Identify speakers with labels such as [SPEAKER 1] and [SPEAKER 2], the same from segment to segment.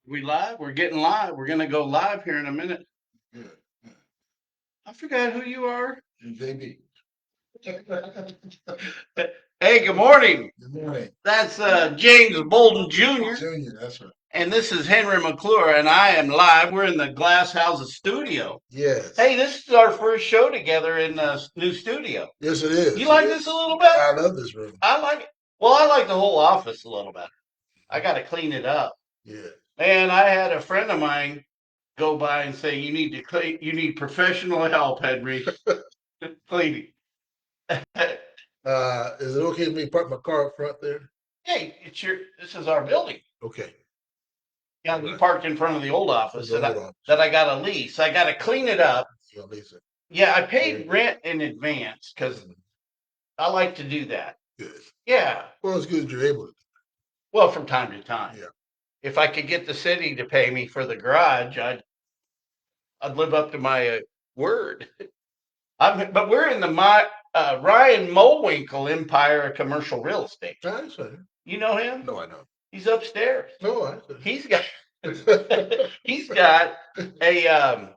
[SPEAKER 1] We live? We're getting live. We're going to go live here in a minute.
[SPEAKER 2] Good.
[SPEAKER 1] I forgot who you are.
[SPEAKER 2] JB.
[SPEAKER 1] Hey, good morning.
[SPEAKER 2] Good morning.
[SPEAKER 1] That's James Bolden Jr.
[SPEAKER 2] Junior, that's right.
[SPEAKER 1] And this is Henry McClure, and I am live. We're in the Glass Houses studio.
[SPEAKER 2] Yes.
[SPEAKER 1] Hey, this is our first show together in the new studio.
[SPEAKER 2] Yes, it is.
[SPEAKER 1] You like this a little bit?
[SPEAKER 2] I love this room.
[SPEAKER 1] I like it. Well, I like the whole office a little better. I got to clean it up.
[SPEAKER 2] Yeah.
[SPEAKER 1] And I had a friend of mine go by and say, "You need to clean. You need professional help, Henry, cleaning."
[SPEAKER 2] Is it okay for me to park my car up front there?
[SPEAKER 1] Hey, this is our building.
[SPEAKER 2] Okay.
[SPEAKER 1] Yeah, we parked in front of the old office
[SPEAKER 2] The
[SPEAKER 1] that
[SPEAKER 2] old office.
[SPEAKER 1] I got a lease. I got to clean it up.
[SPEAKER 2] Yeah, Lisa.
[SPEAKER 1] Yeah, I paid rent in advance because I like to do that.
[SPEAKER 2] Good.
[SPEAKER 1] Yeah.
[SPEAKER 2] Well, it's good that you're able to.
[SPEAKER 1] Well, from time to time.
[SPEAKER 2] Yeah.
[SPEAKER 1] If I could get the city to pay me for the garage, I'd live up to my word. But we're in the Ryan Mulwinkle Empire of Commercial Real Estate.
[SPEAKER 2] I say.
[SPEAKER 1] You know him?
[SPEAKER 2] No, I know.
[SPEAKER 1] He's upstairs.
[SPEAKER 2] No, I say.
[SPEAKER 1] He's got he's got a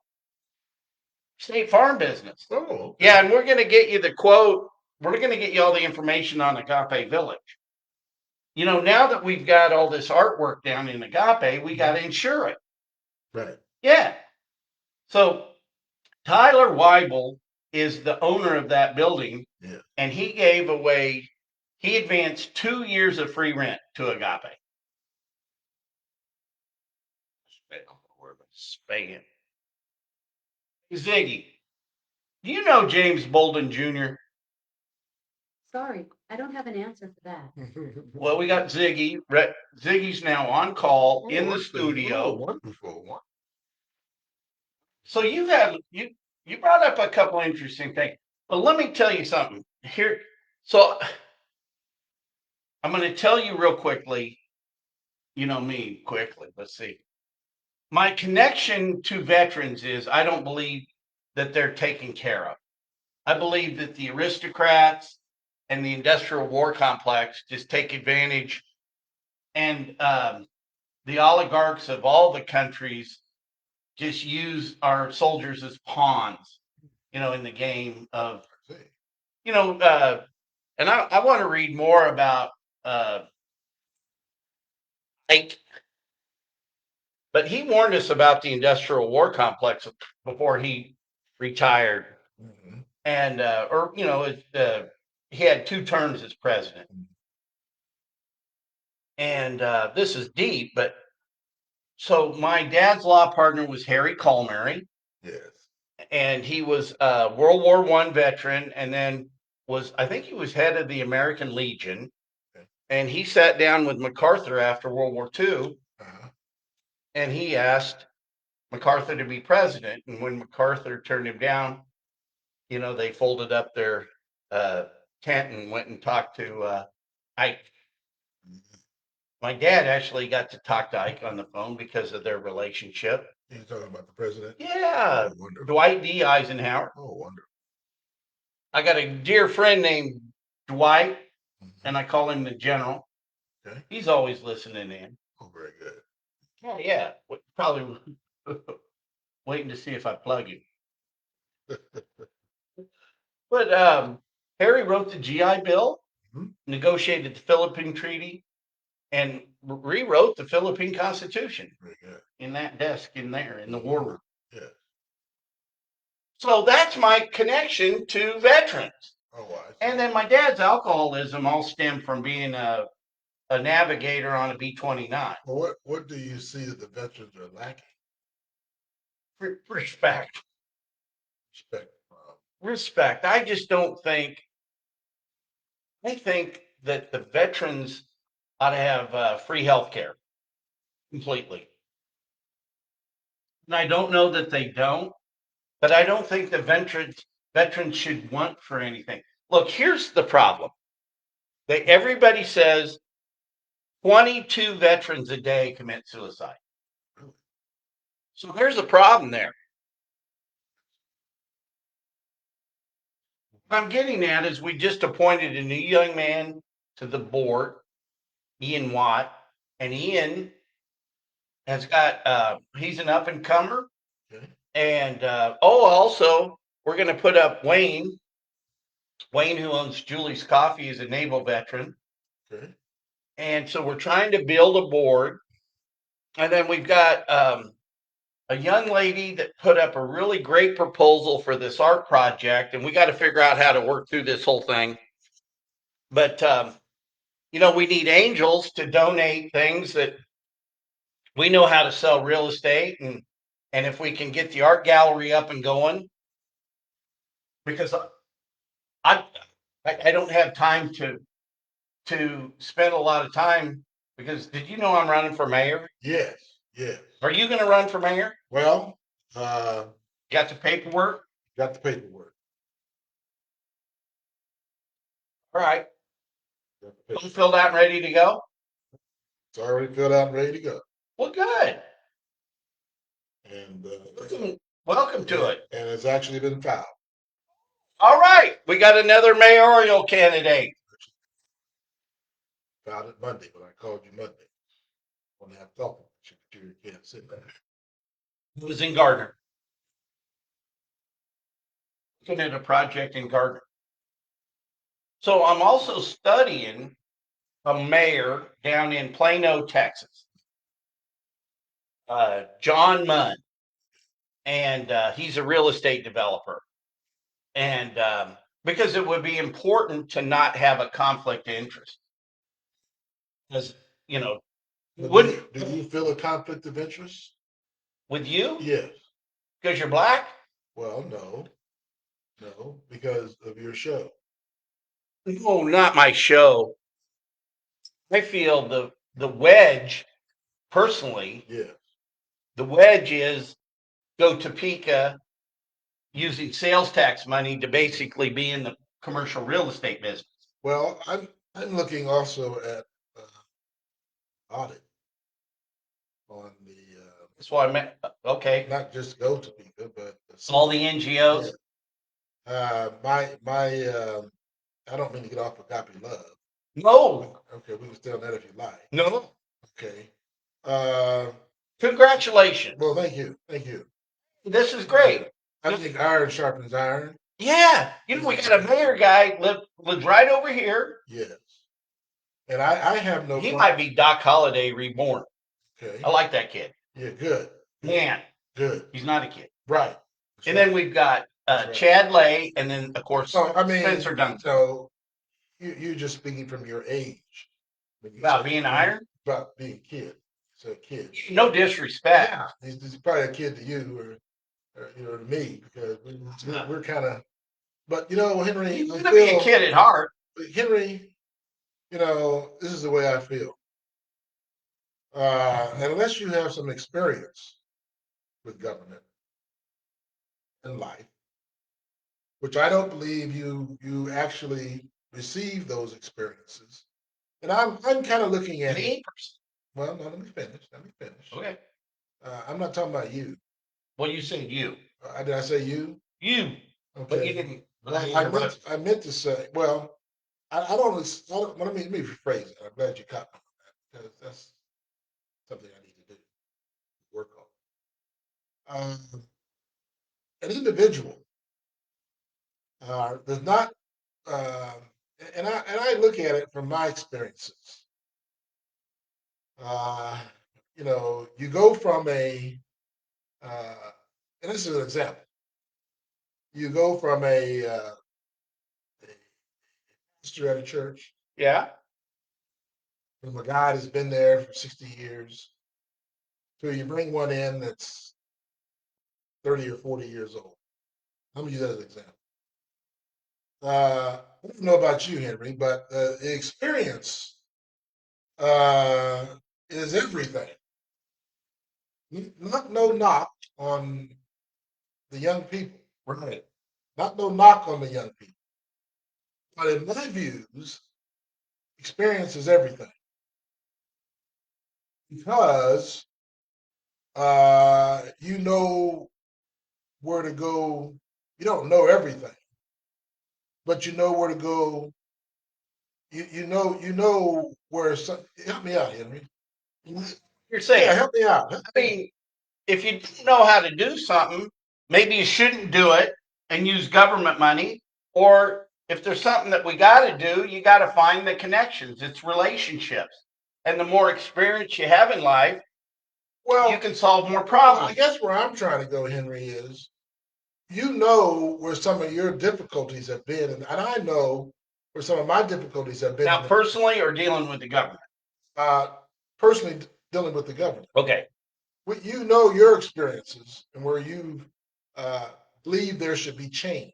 [SPEAKER 1] State Farm business.
[SPEAKER 2] Oh, okay.
[SPEAKER 1] Yeah, and we're gonna get you the quote. We're gonna get you all the information on Agape Village. You know, now that we've got all this artwork down in Agape, we got to insure it.
[SPEAKER 2] Right.
[SPEAKER 1] Yeah. So Tyler Weibel is the owner of that building,
[SPEAKER 2] Yeah.
[SPEAKER 1] and he advanced 2 years of free rent to Agape. Spam. Ziggy, do you know James Bolden Jr.?
[SPEAKER 3] Sorry, I don't have an answer for that.
[SPEAKER 1] Well, we got Ziggy. Ziggy's now on call in the studio.
[SPEAKER 2] Oh, wonderful.
[SPEAKER 1] So you brought up a couple interesting things. But let me tell you something here. So I'm going to tell you real quickly. You know me quickly. Let's see. My connection to veterans is I don't believe that they're taken care of. I believe that the aristocrats and the industrial war complex just take advantage, and the oligarchs of all the countries just use our soldiers as pawns, in the game of, and I want to read more about Ike, but he warned us about the industrial war complex before he retired.
[SPEAKER 2] Mm-hmm.
[SPEAKER 1] And, he had 2 terms as president. And this is deep, but so my dad's law partner was Harry Colmary.
[SPEAKER 2] Yes.
[SPEAKER 1] And he was a World War I veteran, and then I think he was head of the American Legion.
[SPEAKER 2] Okay.
[SPEAKER 1] And he sat down with MacArthur after World War II, and he asked MacArthur to be president. And when MacArthur turned him down, they folded up their tent and went and talked to Ike. My dad actually got to talk to Ike on the phone because of their relationship.
[SPEAKER 2] You're talking about the president?
[SPEAKER 1] Yeah.
[SPEAKER 2] Oh, wonderful.
[SPEAKER 1] Dwight D. Eisenhower.
[SPEAKER 2] Oh, wonderful.
[SPEAKER 1] I got a dear friend named Dwight, and I call him the General.
[SPEAKER 2] Okay.
[SPEAKER 1] He's always listening in.
[SPEAKER 2] Oh, very good.
[SPEAKER 1] Yeah. Probably waiting to see if I plug him. But Harry wrote the GI Bill, negotiated the Philippine Treaty, and rewrote the Philippine Constitution in that desk in there in the war room.
[SPEAKER 2] Yeah.
[SPEAKER 1] So that's my connection to veterans.
[SPEAKER 2] Oh, wow.
[SPEAKER 1] And then my dad's alcoholism all stemmed from being a navigator on a B-29.
[SPEAKER 2] Well, what do you see that the veterans are lacking?
[SPEAKER 1] Respect.
[SPEAKER 2] Respect.
[SPEAKER 1] I just don't think. I think that the veterans ought to have free health care completely. And I don't know that they don't, but I don't think the veterans should want for anything. Look, here's the problem. Everybody says 22 veterans a day commit suicide. So there's a problem there. What I'm getting at is we just appointed a new young man to the board, Ian Watt, and Ian And it's got he's an up and comer.
[SPEAKER 2] Okay.
[SPEAKER 1] And also we're gonna put up Wayne. Wayne, who owns Julie's Coffee, is a naval veteran.
[SPEAKER 2] Okay.
[SPEAKER 1] And so we're trying to build a board. And then we've got a young lady that put up a really great proposal for this art project, and we got to figure out how to work through this whole thing. But we need angels to donate things that we know how to sell real estate, and if we can get the art gallery up and going, because I I don't have time to spend a lot of time. Because did you know I'm running for mayor?
[SPEAKER 2] Yes. Yes.
[SPEAKER 1] Are you going to run for mayor?
[SPEAKER 2] Well,
[SPEAKER 1] Got the paperwork?
[SPEAKER 2] got the paperwork.
[SPEAKER 1] All right.
[SPEAKER 2] Got the paperwork.
[SPEAKER 1] Filled out and ready to go?
[SPEAKER 2] It's already filled out and ready to go.
[SPEAKER 1] Well, good.
[SPEAKER 2] And
[SPEAKER 1] Welcome to it.
[SPEAKER 2] And it's actually been filed.
[SPEAKER 1] All right. We got another mayoral candidate.
[SPEAKER 2] Filed it Monday, but I called you Monday. When I have talking, you can't sit there.
[SPEAKER 1] It was in Gardner. Looking at a project in Gardner. So I'm also studying a mayor down in Plano, Texas. John Munn. And he's a real estate developer. And because it would be important to not have a conflict of interest. Because, wouldn't.
[SPEAKER 2] Do you feel a conflict of interest?
[SPEAKER 1] With you?
[SPEAKER 2] Yes.
[SPEAKER 1] Because you're black?
[SPEAKER 2] Well, no, because of your show.
[SPEAKER 1] No, not my show. I feel the wedge, personally,
[SPEAKER 2] Yes.
[SPEAKER 1] the wedge is go Topeka using sales tax money to basically be in the commercial real estate business.
[SPEAKER 2] Well, I'm looking also at audit on the
[SPEAKER 1] That's why I meant, okay,
[SPEAKER 2] not just go to people, but
[SPEAKER 1] all the NGOs.
[SPEAKER 2] My I don't mean to get off of Agape Love.
[SPEAKER 1] No,
[SPEAKER 2] Okay, we can stay on that if you like.
[SPEAKER 1] no.
[SPEAKER 2] Okay.
[SPEAKER 1] Congratulations.
[SPEAKER 2] Well, thank you.
[SPEAKER 1] This is great.
[SPEAKER 2] I think iron sharpens iron.
[SPEAKER 1] Yeah. We got a mayor guy lives right over here.
[SPEAKER 2] Yes. And I have no.
[SPEAKER 1] He might be Doc Holliday reborn.
[SPEAKER 2] Okay.
[SPEAKER 1] I like that kid.
[SPEAKER 2] Yeah, good.
[SPEAKER 1] Man,
[SPEAKER 2] Good.
[SPEAKER 1] he's not a kid.
[SPEAKER 2] Right.
[SPEAKER 1] And then we've got
[SPEAKER 2] right.
[SPEAKER 1] Chad Lay, and then of course
[SPEAKER 2] Spencer
[SPEAKER 1] Duncan.
[SPEAKER 2] So you're just speaking from your age.
[SPEAKER 1] About being iron?
[SPEAKER 2] About being a kid. So a kid.
[SPEAKER 1] No disrespect.
[SPEAKER 2] Yeah. He's probably a kid to you or to me, because we're kind of, but Henry,
[SPEAKER 1] He's gonna be a kid at heart.
[SPEAKER 2] Henry, this is the way I feel. Unless you have some experience with government and life, which I don't believe you actually receive those experiences. And I'm kind of looking at it. Well, no, let me finish.
[SPEAKER 1] Okay.
[SPEAKER 2] I'm not talking about you.
[SPEAKER 1] Well, you said you.
[SPEAKER 2] Did I say you?
[SPEAKER 1] You.
[SPEAKER 2] Okay.
[SPEAKER 1] But you didn't.
[SPEAKER 2] Well, I meant to say, well, I don't, let me rephrase it. I'm glad you caught me on that, because that's something I need to do, work on. An individual does not, and I look at it from my experiences. You go from and this is an example. You go from a pastor at a church.
[SPEAKER 1] Yeah.
[SPEAKER 2] From a guy that's been there for 60 years. So you bring one in that's 30 or 40 years old. I'm gonna use that as an example. I don't know about you, Henry, but the experience is everything. No knock on the young people.
[SPEAKER 1] Right.
[SPEAKER 2] No knock on the young people. But in my views, experience is everything. Because you know where to go. You don't know everything, but you know where to go. You know where some. Help me out, Henry.
[SPEAKER 1] You're saying.
[SPEAKER 2] Yeah, help me out.
[SPEAKER 1] I mean, if you don't know how to do something, maybe you shouldn't do it and use government money. Or if there's something that we got to do, you got to find the connections. It's relationships. And the more experience you have in life, you can solve more
[SPEAKER 2] I
[SPEAKER 1] problems.
[SPEAKER 2] guess where I'm trying to go, Henry, is you know where some of your difficulties have been, and I know where some of my difficulties have been.
[SPEAKER 1] Now, personally or dealing with the government?
[SPEAKER 2] Personally dealing with the government.
[SPEAKER 1] Okay.
[SPEAKER 2] You know your experiences and where you uh, believe there should be change.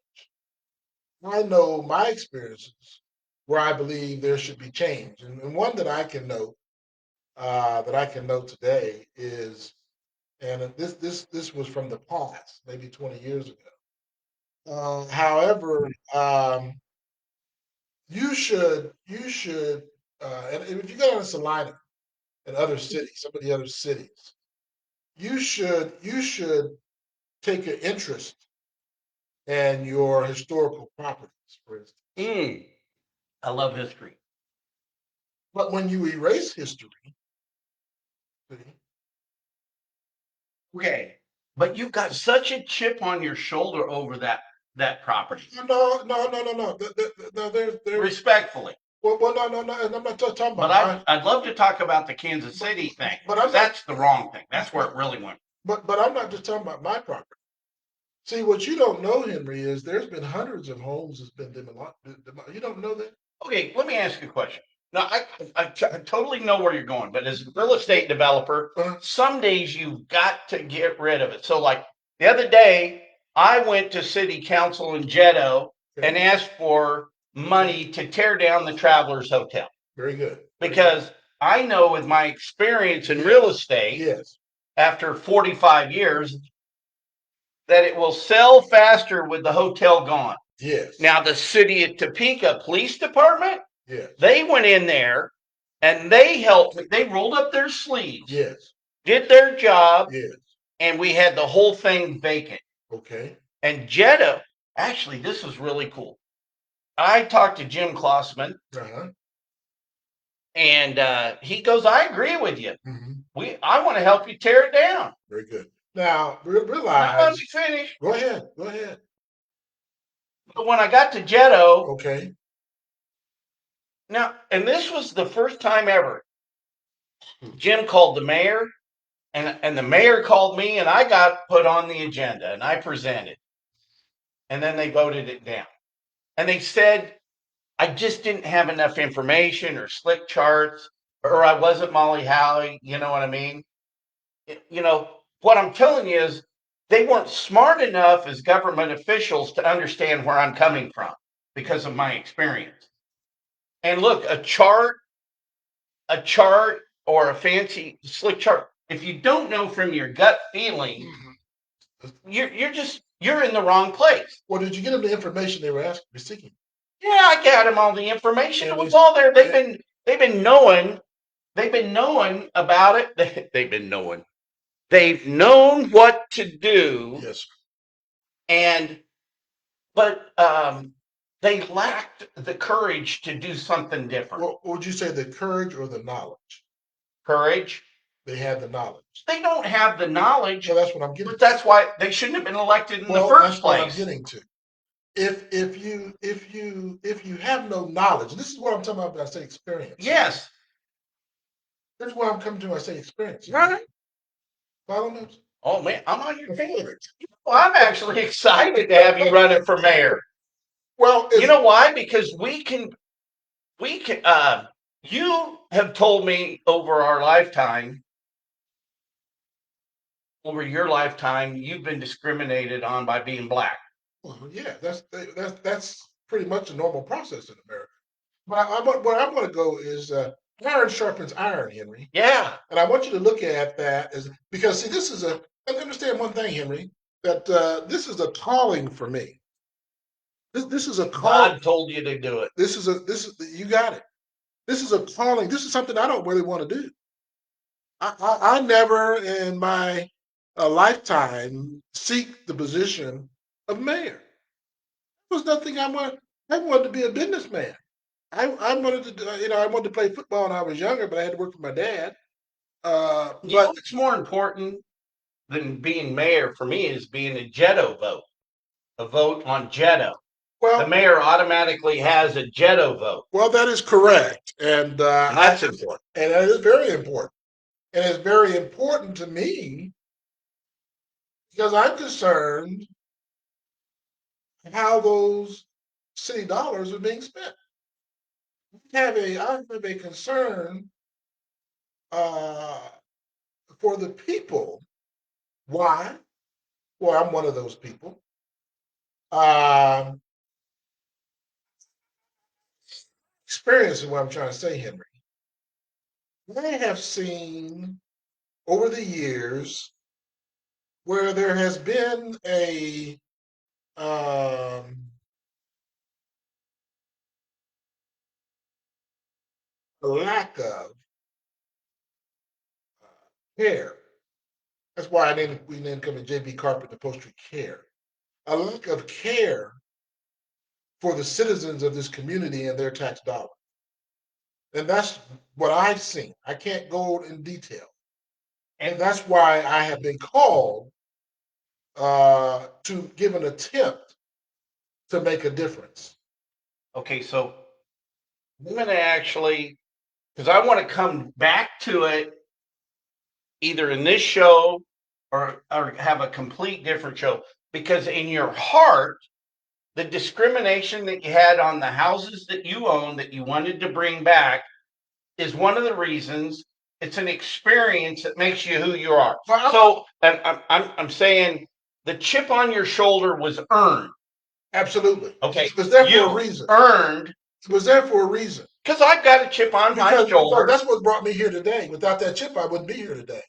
[SPEAKER 2] I know my experiences where I believe there should be change, and one that I can note today is, and this was from the past, maybe 20 years ago. However, and if you go down to Salina and other cities, some of the other cities, you should take an interest in your historical properties, for instance.
[SPEAKER 1] I love history.
[SPEAKER 2] But when you erase history, see,
[SPEAKER 1] Okay. But you've got such a chip on your shoulder over that property.
[SPEAKER 2] no. There's
[SPEAKER 1] Respectfully.
[SPEAKER 2] well, no. And I'm not talking
[SPEAKER 1] But
[SPEAKER 2] about.
[SPEAKER 1] I'd love to talk about the Kansas City thing.
[SPEAKER 2] But
[SPEAKER 1] That's the wrong thing. That's where it really went.
[SPEAKER 2] But I'm not just talking about my property. See, what you don't know, Henry, is there's been hundreds of homes that's been demolished. You don't know that?
[SPEAKER 1] Okay, let me ask you a question. Now, I totally know where you're going, but as a real estate developer, some days you've got to get rid of it. So, like the other day, I went to city council in Jeddo and asked for money to tear down the Travelers Hotel.
[SPEAKER 2] Very good.
[SPEAKER 1] Because I know with my experience in real estate,
[SPEAKER 2] Yes,
[SPEAKER 1] after 45 years, that it will sell faster with the hotel gone.
[SPEAKER 2] yes.
[SPEAKER 1] Now, the city of Topeka Police Department,
[SPEAKER 2] Yes,
[SPEAKER 1] they went in there and they helped me. They rolled up their sleeves,
[SPEAKER 2] yes,
[SPEAKER 1] did their job,
[SPEAKER 2] yes.
[SPEAKER 1] and we had the whole thing vacant.
[SPEAKER 2] Okay.
[SPEAKER 1] And Jeddah, actually, this was really cool. I talked to Jim Klossman,
[SPEAKER 2] Uh-huh.
[SPEAKER 1] and he goes, "I agree with you.
[SPEAKER 2] Mm-hmm.
[SPEAKER 1] I want to help you tear it down."
[SPEAKER 2] Very good. Now,
[SPEAKER 1] Now, let
[SPEAKER 2] realize.
[SPEAKER 1] me finish.
[SPEAKER 2] Go ahead. Go ahead.
[SPEAKER 1] But when I got to Jeddo,
[SPEAKER 2] Okay.
[SPEAKER 1] now, and this was the first time ever, Jim called the mayor, and the mayor called me, and I got put on the agenda, and I presented. And then they voted it down. And they said I just didn't have enough information or slick charts, or I wasn't Molly Howley. You know what I mean? You know, what I'm telling you is they weren't smart enough as government officials to understand where I'm coming from because of my experience. And look, a chart or a fancy slick chart, if you don't know from your gut feeling, you're in the wrong place.
[SPEAKER 2] Well, did you get them the information they were seeking?
[SPEAKER 1] Yeah, I got them all the information. It was all there. They've been knowing about it. They've been knowing. They've known what to do.
[SPEAKER 2] Yes.
[SPEAKER 1] But they lacked the courage to do something different.
[SPEAKER 2] Well, would you say the courage or the knowledge?
[SPEAKER 1] Courage.
[SPEAKER 2] They had the knowledge.
[SPEAKER 1] They don't have the knowledge.
[SPEAKER 2] Well, that's what I'm getting.
[SPEAKER 1] But that's why they shouldn't have been elected in the first place.
[SPEAKER 2] What I'm getting to. If you have no knowledge, this is what I'm talking about when I say experience.
[SPEAKER 1] Yes.
[SPEAKER 2] That's what I'm coming to when I say experience.
[SPEAKER 1] Right.
[SPEAKER 2] Follow me?
[SPEAKER 1] Oh man, I'm on your team. Well, I'm actually excited to have you running for mayor.
[SPEAKER 2] Well,
[SPEAKER 1] you know why? Because we can. You have told me over your lifetime, you've been discriminated on by being black.
[SPEAKER 2] Well, yeah, that's pretty much a normal process in America. But where I'm going to go is iron sharpens iron, Henry.
[SPEAKER 1] Yeah.
[SPEAKER 2] And I want you to look at that as because see, understand one thing, Henry, that this is a calling for me. This is a calling.
[SPEAKER 1] God told you to do it.
[SPEAKER 2] You got it. This is a calling. This is something I don't really want to do. I never in my lifetime seek the position of mayor. There was nothing I wanted. I wanted to be a businessman. I wanted to, I wanted to play football when I was younger, but I had to work for my dad.
[SPEAKER 1] You know
[SPEAKER 2] But
[SPEAKER 1] what's more important than being mayor for me is being a Jetto vote, a vote on Jetto. The
[SPEAKER 2] well,
[SPEAKER 1] mayor automatically has a Jetto vote,
[SPEAKER 2] that is correct, and
[SPEAKER 1] and that's important.
[SPEAKER 2] and it is very important, and it's very important to me because I'm concerned how those city dollars are being spent. I have a concern uh, for the people. Why? Well, I'm one of those people. Um, Experience is what I'm trying to say, Henry. I have seen over the years where there has been um, a lack of care. That's why we named coming JB Carpet and upholstery care. A lack of care for the citizens of this community and their tax dollars. And that's what I've seen. I can't go in detail. And that's why I have been called to give an attempt to make a difference.
[SPEAKER 1] Okay, so I'm going to actually, because I want to come back to it either in this show or have a complete different show. Because in your heart, the discrimination that you had on the houses that you own that you wanted to bring back is one of the reasons. It's an experience that makes you who you are.
[SPEAKER 2] Well,
[SPEAKER 1] So, and I'm saying the chip on your shoulder was earned.
[SPEAKER 2] absolutely.
[SPEAKER 1] Okay,
[SPEAKER 2] It was there for
[SPEAKER 1] you
[SPEAKER 2] a reason.
[SPEAKER 1] earned
[SPEAKER 2] It was there for a reason.
[SPEAKER 1] because I've got a chip on my
[SPEAKER 2] Because
[SPEAKER 1] shoulder.
[SPEAKER 2] that's what brought me here today. Without that chip, I wouldn't be here today.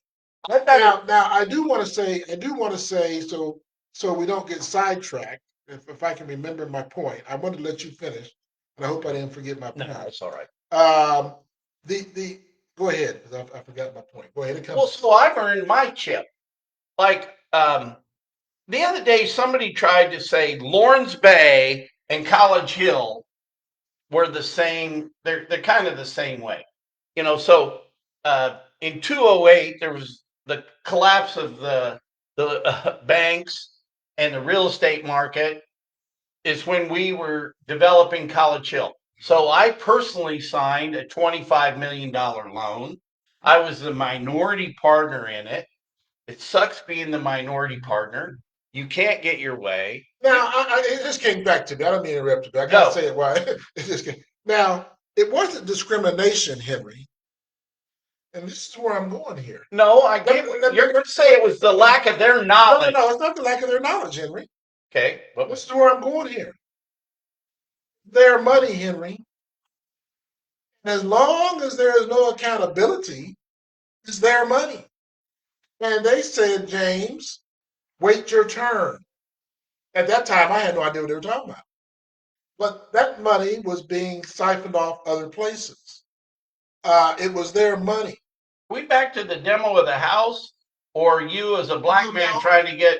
[SPEAKER 1] I've got
[SPEAKER 2] Now, I do want to say, so we don't get sidetracked. If I can remember my point, I want to let you finish, and I hope I didn't forget my
[SPEAKER 1] no,
[SPEAKER 2] point.
[SPEAKER 1] it's all right.
[SPEAKER 2] The go ahead because I forgot my point. Go ahead. It
[SPEAKER 1] Well,
[SPEAKER 2] comes.
[SPEAKER 1] so I've earned my chip. Like the other day, somebody tried to say Lawrence Bay and College Hill were the same. They're kind of the same way, you know. So in 208, there was the collapse of the banks and the real estate market. Is when we were developing College Hill. So I personally signed a $25 million loan. I was the minority partner in it. It sucks being the minority partner. You can't get your way.
[SPEAKER 2] Now, it just came back to me. I don't mean to interrupt you, but I
[SPEAKER 1] Go.
[SPEAKER 2] gotta say it why. It just came. Now, it wasn't discrimination, Henry, and this is where I'm going here.
[SPEAKER 1] No, I get. You're going to say it was the lack of their knowledge.
[SPEAKER 2] No, it's not the lack of their knowledge, Henry.
[SPEAKER 1] Okay. What
[SPEAKER 2] This
[SPEAKER 1] was
[SPEAKER 2] is where I'm going here. Their money, Henry. As long as there is no accountability, it's their money. And they said, James, wait your turn. At that time, I had no idea what they were talking about. But that money was being siphoned off other places. It was their money.
[SPEAKER 1] we back to the demo of the house, or you as a black man
[SPEAKER 2] No.
[SPEAKER 1] trying to get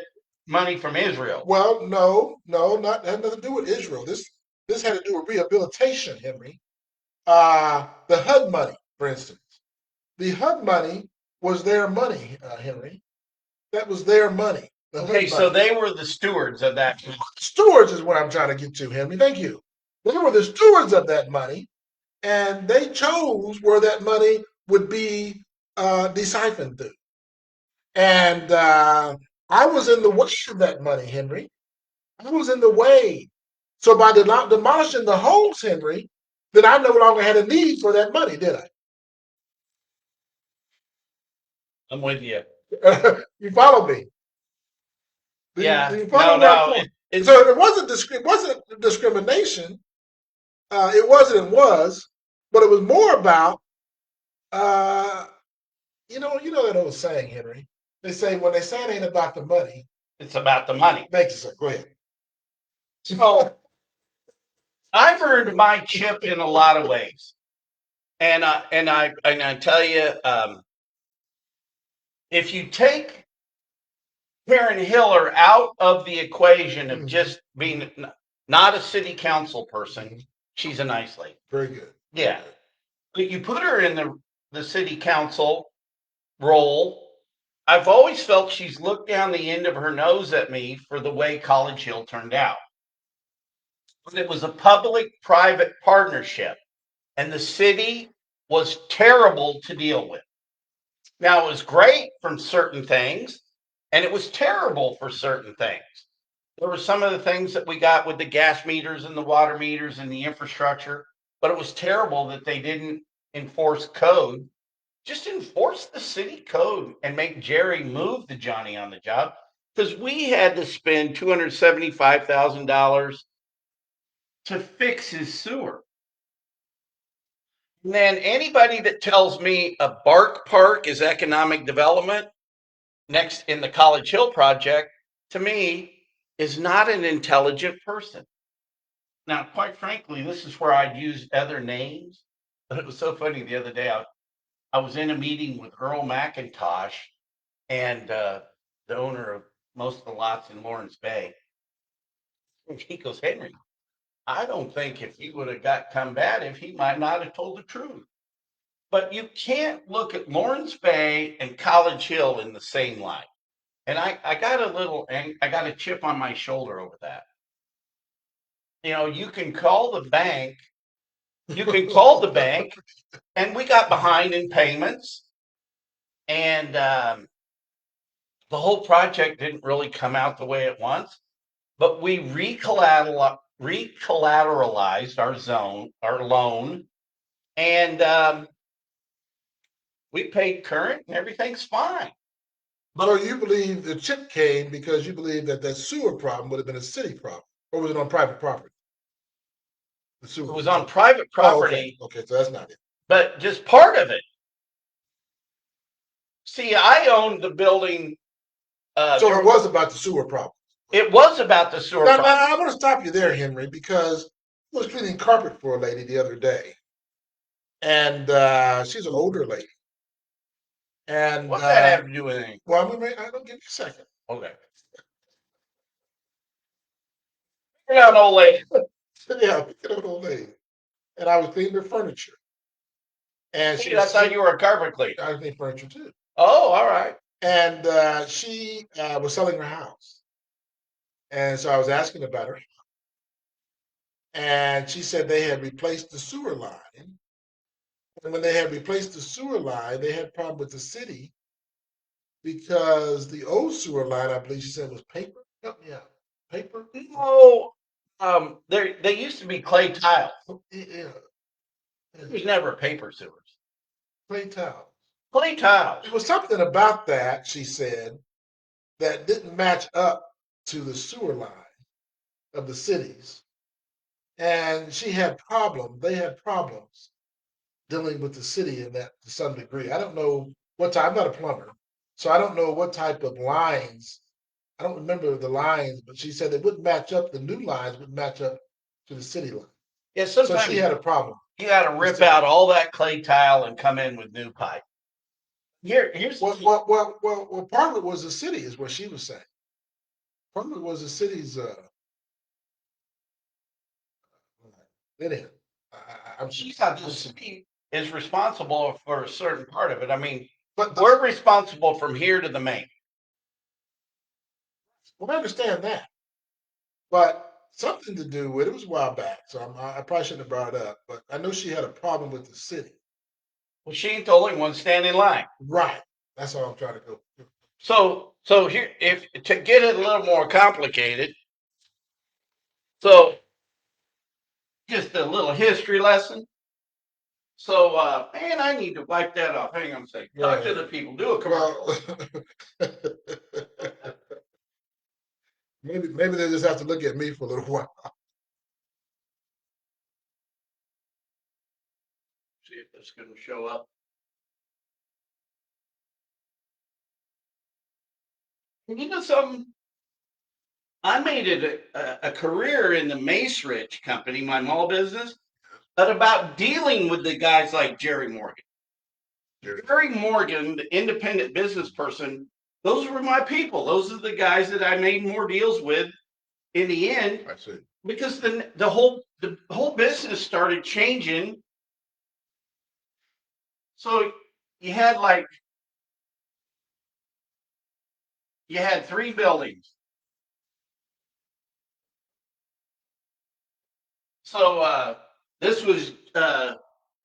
[SPEAKER 1] money from Israel?
[SPEAKER 2] Well, not had nothing to do with Israel. This had to do with rehabilitation, Henry. The HUD money, for instance. The HUD money was their money, Henry. That was their money. The
[SPEAKER 1] Okay,
[SPEAKER 2] HUD
[SPEAKER 1] so
[SPEAKER 2] money.
[SPEAKER 1] they were the stewards of that.
[SPEAKER 2] Stewards is what I'm trying to get to, Henry. Thank you. They were the stewards of that money, and they chose where that money would be siphoned through. And I was in the way of that money, Henry. I was in the way. So by demolishing the homes, Henry, then I no longer had a need for that money, did
[SPEAKER 1] I'm with you.
[SPEAKER 2] I? You follow me?
[SPEAKER 1] Yeah.
[SPEAKER 2] Do you follow
[SPEAKER 1] No,
[SPEAKER 2] where I'm
[SPEAKER 1] no.
[SPEAKER 2] going? So it wasn't discrimination. It was, but it was more about uh, you know that old saying, Henry. They say when they say it ain't about the money,
[SPEAKER 1] it's about the money.
[SPEAKER 2] makes it so. Go ahead.
[SPEAKER 1] So I've earned my chip in a lot of ways, and I tell you, if you take Karen Hiller out of the equation of just being not a city council person, she's a nice lady.
[SPEAKER 2] Very good.
[SPEAKER 1] Yeah, but you put her in the city council, role, I've always felt she's looked down the end of her nose at me for the way College Hill turned out. It was a public-private partnership, and the city was terrible to deal with. Now, it was great from certain things, and it was terrible for certain things. There were some of the things that we got with the gas meters and the water meters and the infrastructure, but it was terrible that they didn't enforce code. Just enforce the city code and make Jerry move the Johnny on the job, because we had to spend $275,000 to fix his sewer. And then anybody that tells me a bark park is economic development next in the College Hill project, to me, is not an intelligent person. Now, quite frankly, this is where I'd use other names. But it was so funny the other day. I was in a meeting with Earl McIntosh and the owner of most of the lots in Lawrence Bay. And he goes, Henry, I don't think if he would have got combative, he might not have told the truth. But you can't look at Lawrence Bay and College Hill in the same light. And I got I got a chip on my shoulder over that. You know, you can call the bank, and we got behind in payments. And the whole project didn't really come out the way it wants, but we recollateralized our loan, and we paid current, and everything's fine.
[SPEAKER 2] So you believe the chip came because you believe that that sewer problem would have been a city problem, or was it on private property? The sewer
[SPEAKER 1] It was on private property,
[SPEAKER 2] okay, so that's not it.
[SPEAKER 1] but just part of it. See, I owned the building.
[SPEAKER 2] So it was about the sewer problem.
[SPEAKER 1] It was about the sewer
[SPEAKER 2] Now,
[SPEAKER 1] problem.
[SPEAKER 2] I want to stop you there, Henry, because I was cleaning carpet for a lady the other day, and she's an older lady. And
[SPEAKER 1] What does that have to do with anything?
[SPEAKER 2] well, I'm gonna give you a second.
[SPEAKER 1] Okay. You're not an old lady.
[SPEAKER 2] Yeah, picking up an old lady, and I was cleaning her furniture. And
[SPEAKER 1] I thought you were a carpet cleaner.
[SPEAKER 2] I clean furniture too.
[SPEAKER 1] Oh, all right.
[SPEAKER 2] And she was selling her house, and so I was asking about her, and she said they had replaced the sewer line. And when they had replaced the sewer line, they had a problem with the city because the old sewer line, I believe she said, was paper. Help me out. Paper?
[SPEAKER 1] No, they used to be clay tiles.
[SPEAKER 2] Yeah.
[SPEAKER 1] There was never paper sewers.
[SPEAKER 2] Clay tiles.
[SPEAKER 1] Clay tiles.
[SPEAKER 2] There was something about that, she said, that didn't match up to the sewer line of the cities. And she had problems. They had problems dealing with the city in that to some degree. I don't know what type, I'm not a plumber, so I don't know what type of lines. I don't remember the lines, but she said it wouldn't match up. The new lines wouldn't match up to the city line.
[SPEAKER 1] Yeah,
[SPEAKER 2] So
[SPEAKER 1] sometimes
[SPEAKER 2] she had a problem.
[SPEAKER 1] you got to rip out all that clay tile and come in with new pipe. Here's
[SPEAKER 2] Well, part of it was the city, is what she was saying. Part of it was the city's. Anyhow, I'm.
[SPEAKER 1] she thought the city is responsible for a certain part of it. I mean,
[SPEAKER 2] But
[SPEAKER 1] we're responsible from here to the main.
[SPEAKER 2] well, I understand that, but something to do with it was a while back, so I probably shouldn't have brought it up. But I know she had a problem with the city.
[SPEAKER 1] Well, she ain't the only one standing in line.
[SPEAKER 2] Right. That's all I'm trying to go.
[SPEAKER 1] So here, if to get it a little more complicated, so just a little history lesson. So, man, I need to wipe that off. Hang on a second. Talk to the people. Do a commercial.
[SPEAKER 2] Well, maybe they just have to look at me for a little while.
[SPEAKER 1] See if this is going to show up. And you know something? I made it a career in the Mace Rich company, my mall business, but about dealing with the guys like Jerry Morgan. Jerry Morgan, the independent business person, those were my people. Those are the guys that I made more deals with in the end.
[SPEAKER 2] I see.
[SPEAKER 1] Because the whole business started changing. So you had like you had three buildings. So this was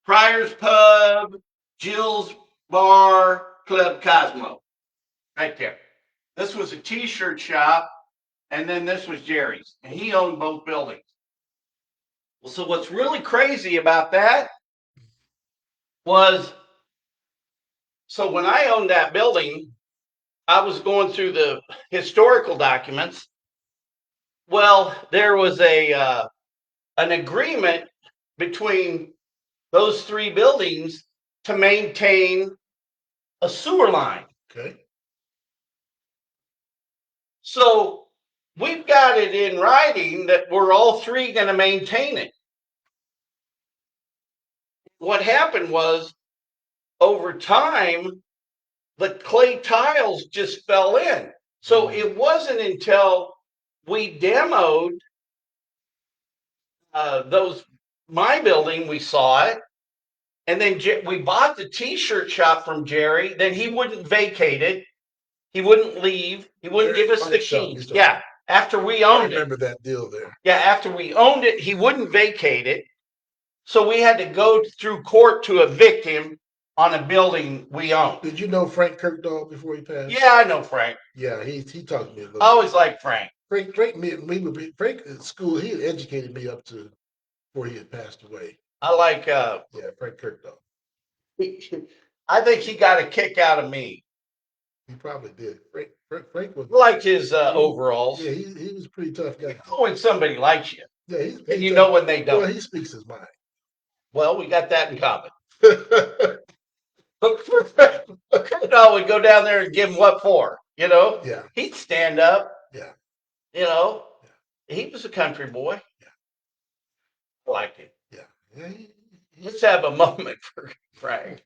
[SPEAKER 1] Pryor's Pub, Jill's Bar, Club Cosmo, right there. This was a T-shirt shop, and then this was Jerry's, and he owned both buildings. Well, so what's really crazy about that was, so when I owned that building, I was going through the historical documents. Well, there was an agreement between those three buildings to maintain a sewer line.
[SPEAKER 2] Okay.
[SPEAKER 1] So we've got it in writing that we're all three going to maintain it. What happened was, over time, the clay tiles just fell in. So it wasn't until we demoed my building, we saw it, and then we bought the T-shirt shop from Jerry. Then he wouldn't vacate it. He wouldn't leave. He wouldn't give us the keys. Yeah, after we owned it.
[SPEAKER 2] I remember that deal there.
[SPEAKER 1] Yeah, after we owned it, he wouldn't vacate it. So we had to go through court to evict him on a building we owned.
[SPEAKER 2] Did you know Frank Kirkdall before he passed?
[SPEAKER 1] Yeah, I know Frank.
[SPEAKER 2] Yeah, he taught me a little.
[SPEAKER 1] I always liked Frank.
[SPEAKER 2] Frank at school, he had educated me up to before he had passed away.
[SPEAKER 1] I like
[SPEAKER 2] Frank Kirkdall.
[SPEAKER 1] I think he got a kick out of me.
[SPEAKER 2] He probably did. Frank was
[SPEAKER 1] Like his overalls.
[SPEAKER 2] Yeah, he was a pretty tough guy.
[SPEAKER 1] You know when somebody likes you.
[SPEAKER 2] Yeah, he's
[SPEAKER 1] and you know when they don't.
[SPEAKER 2] Well, he speaks his mind.
[SPEAKER 1] Well, we got that in common. Kirkdall would go down there and give him what for, you know?
[SPEAKER 2] Yeah.
[SPEAKER 1] He'd stand up.
[SPEAKER 2] Yeah.
[SPEAKER 1] You know? Yeah. He was a country boy.
[SPEAKER 2] Yeah.
[SPEAKER 1] I liked him.
[SPEAKER 2] Yeah.
[SPEAKER 1] Let's have a moment for Frank.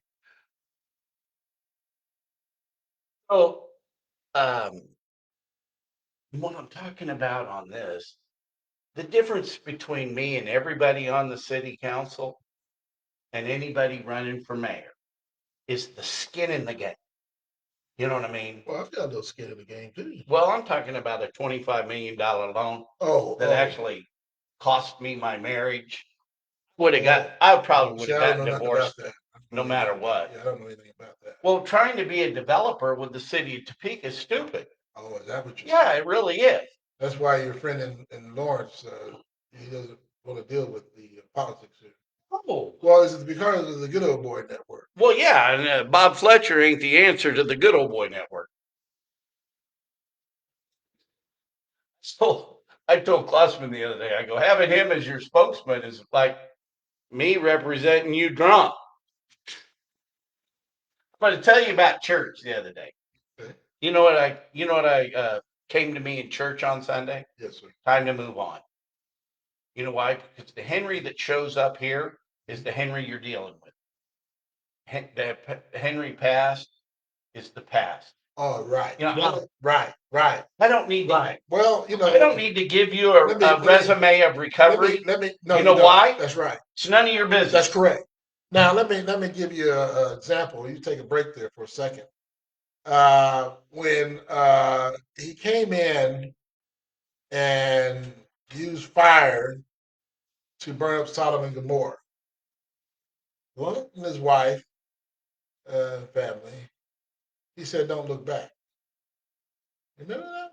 [SPEAKER 1] So, what I'm talking about on this, the difference between me and everybody on the city council and anybody running for mayor is the skin in the game. You know what I mean?
[SPEAKER 2] Well, I've got a little skin in the game too.
[SPEAKER 1] Well, I'm talking about a $25 million loan that actually cost me my marriage. I probably would have gotten divorced no matter what.
[SPEAKER 2] Yeah, I don't know anything about that.
[SPEAKER 1] Well, trying to be a developer with the city of Topeka is stupid.
[SPEAKER 2] Oh, is that what you're saying?
[SPEAKER 1] Yeah, it really is.
[SPEAKER 2] That's why your friend in Lawrence, he doesn't want to deal with the politics here.
[SPEAKER 1] Oh.
[SPEAKER 2] Well, is it because of the Good Old Boy Network?
[SPEAKER 1] Well, yeah, and Bob Fletcher ain't the answer to the Good Old Boy Network. So I told Klussman the other day, I go, having him as your spokesman is like me representing you drunk. I'm going to tell you about church the other day. Okay. You know what I came to me in church on Sunday?
[SPEAKER 2] Yes, sir.
[SPEAKER 1] Time to move on. You know why? Because the Henry that shows up here is the Henry you're dealing with. The Henry past is the past.
[SPEAKER 2] Oh, right.
[SPEAKER 1] You know,
[SPEAKER 2] right.
[SPEAKER 1] I don't need
[SPEAKER 2] that. Well, you know,
[SPEAKER 1] I don't need to give you a resume of recovery.
[SPEAKER 2] No,
[SPEAKER 1] you know why?
[SPEAKER 2] That's right.
[SPEAKER 1] It's none of your business.
[SPEAKER 2] That's correct. Now let me give you an example. You take a break there for a second. When he came in and used fire to burn up Sodom and Gomorrah, Lot and his wife, family, he said, "Don't look back." Remember that?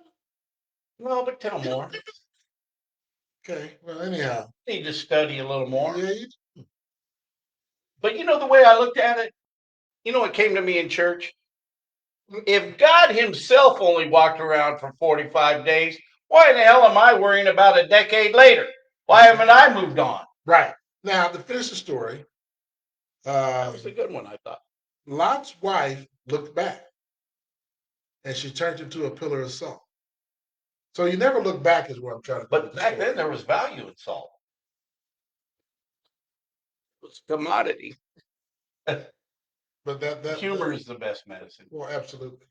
[SPEAKER 1] No, but tell more.
[SPEAKER 2] Okay. Well, anyhow,
[SPEAKER 1] you need to study a little more.
[SPEAKER 2] Yeah, you do.
[SPEAKER 1] But you know the way I looked at it? You know what came to me in church? If God himself only walked around for 45 days, why in the hell am I worrying about a decade later? Why haven't I moved on?
[SPEAKER 2] Right. Now, to finish the story.
[SPEAKER 1] That was a good one, I thought.
[SPEAKER 2] Lot's wife looked back, and she turned into a pillar of salt. So you never look back is what I'm trying to.
[SPEAKER 1] But back then there was value in salt. It was a commodity.
[SPEAKER 2] But that
[SPEAKER 1] humor is the best medicine.
[SPEAKER 2] Well, absolutely.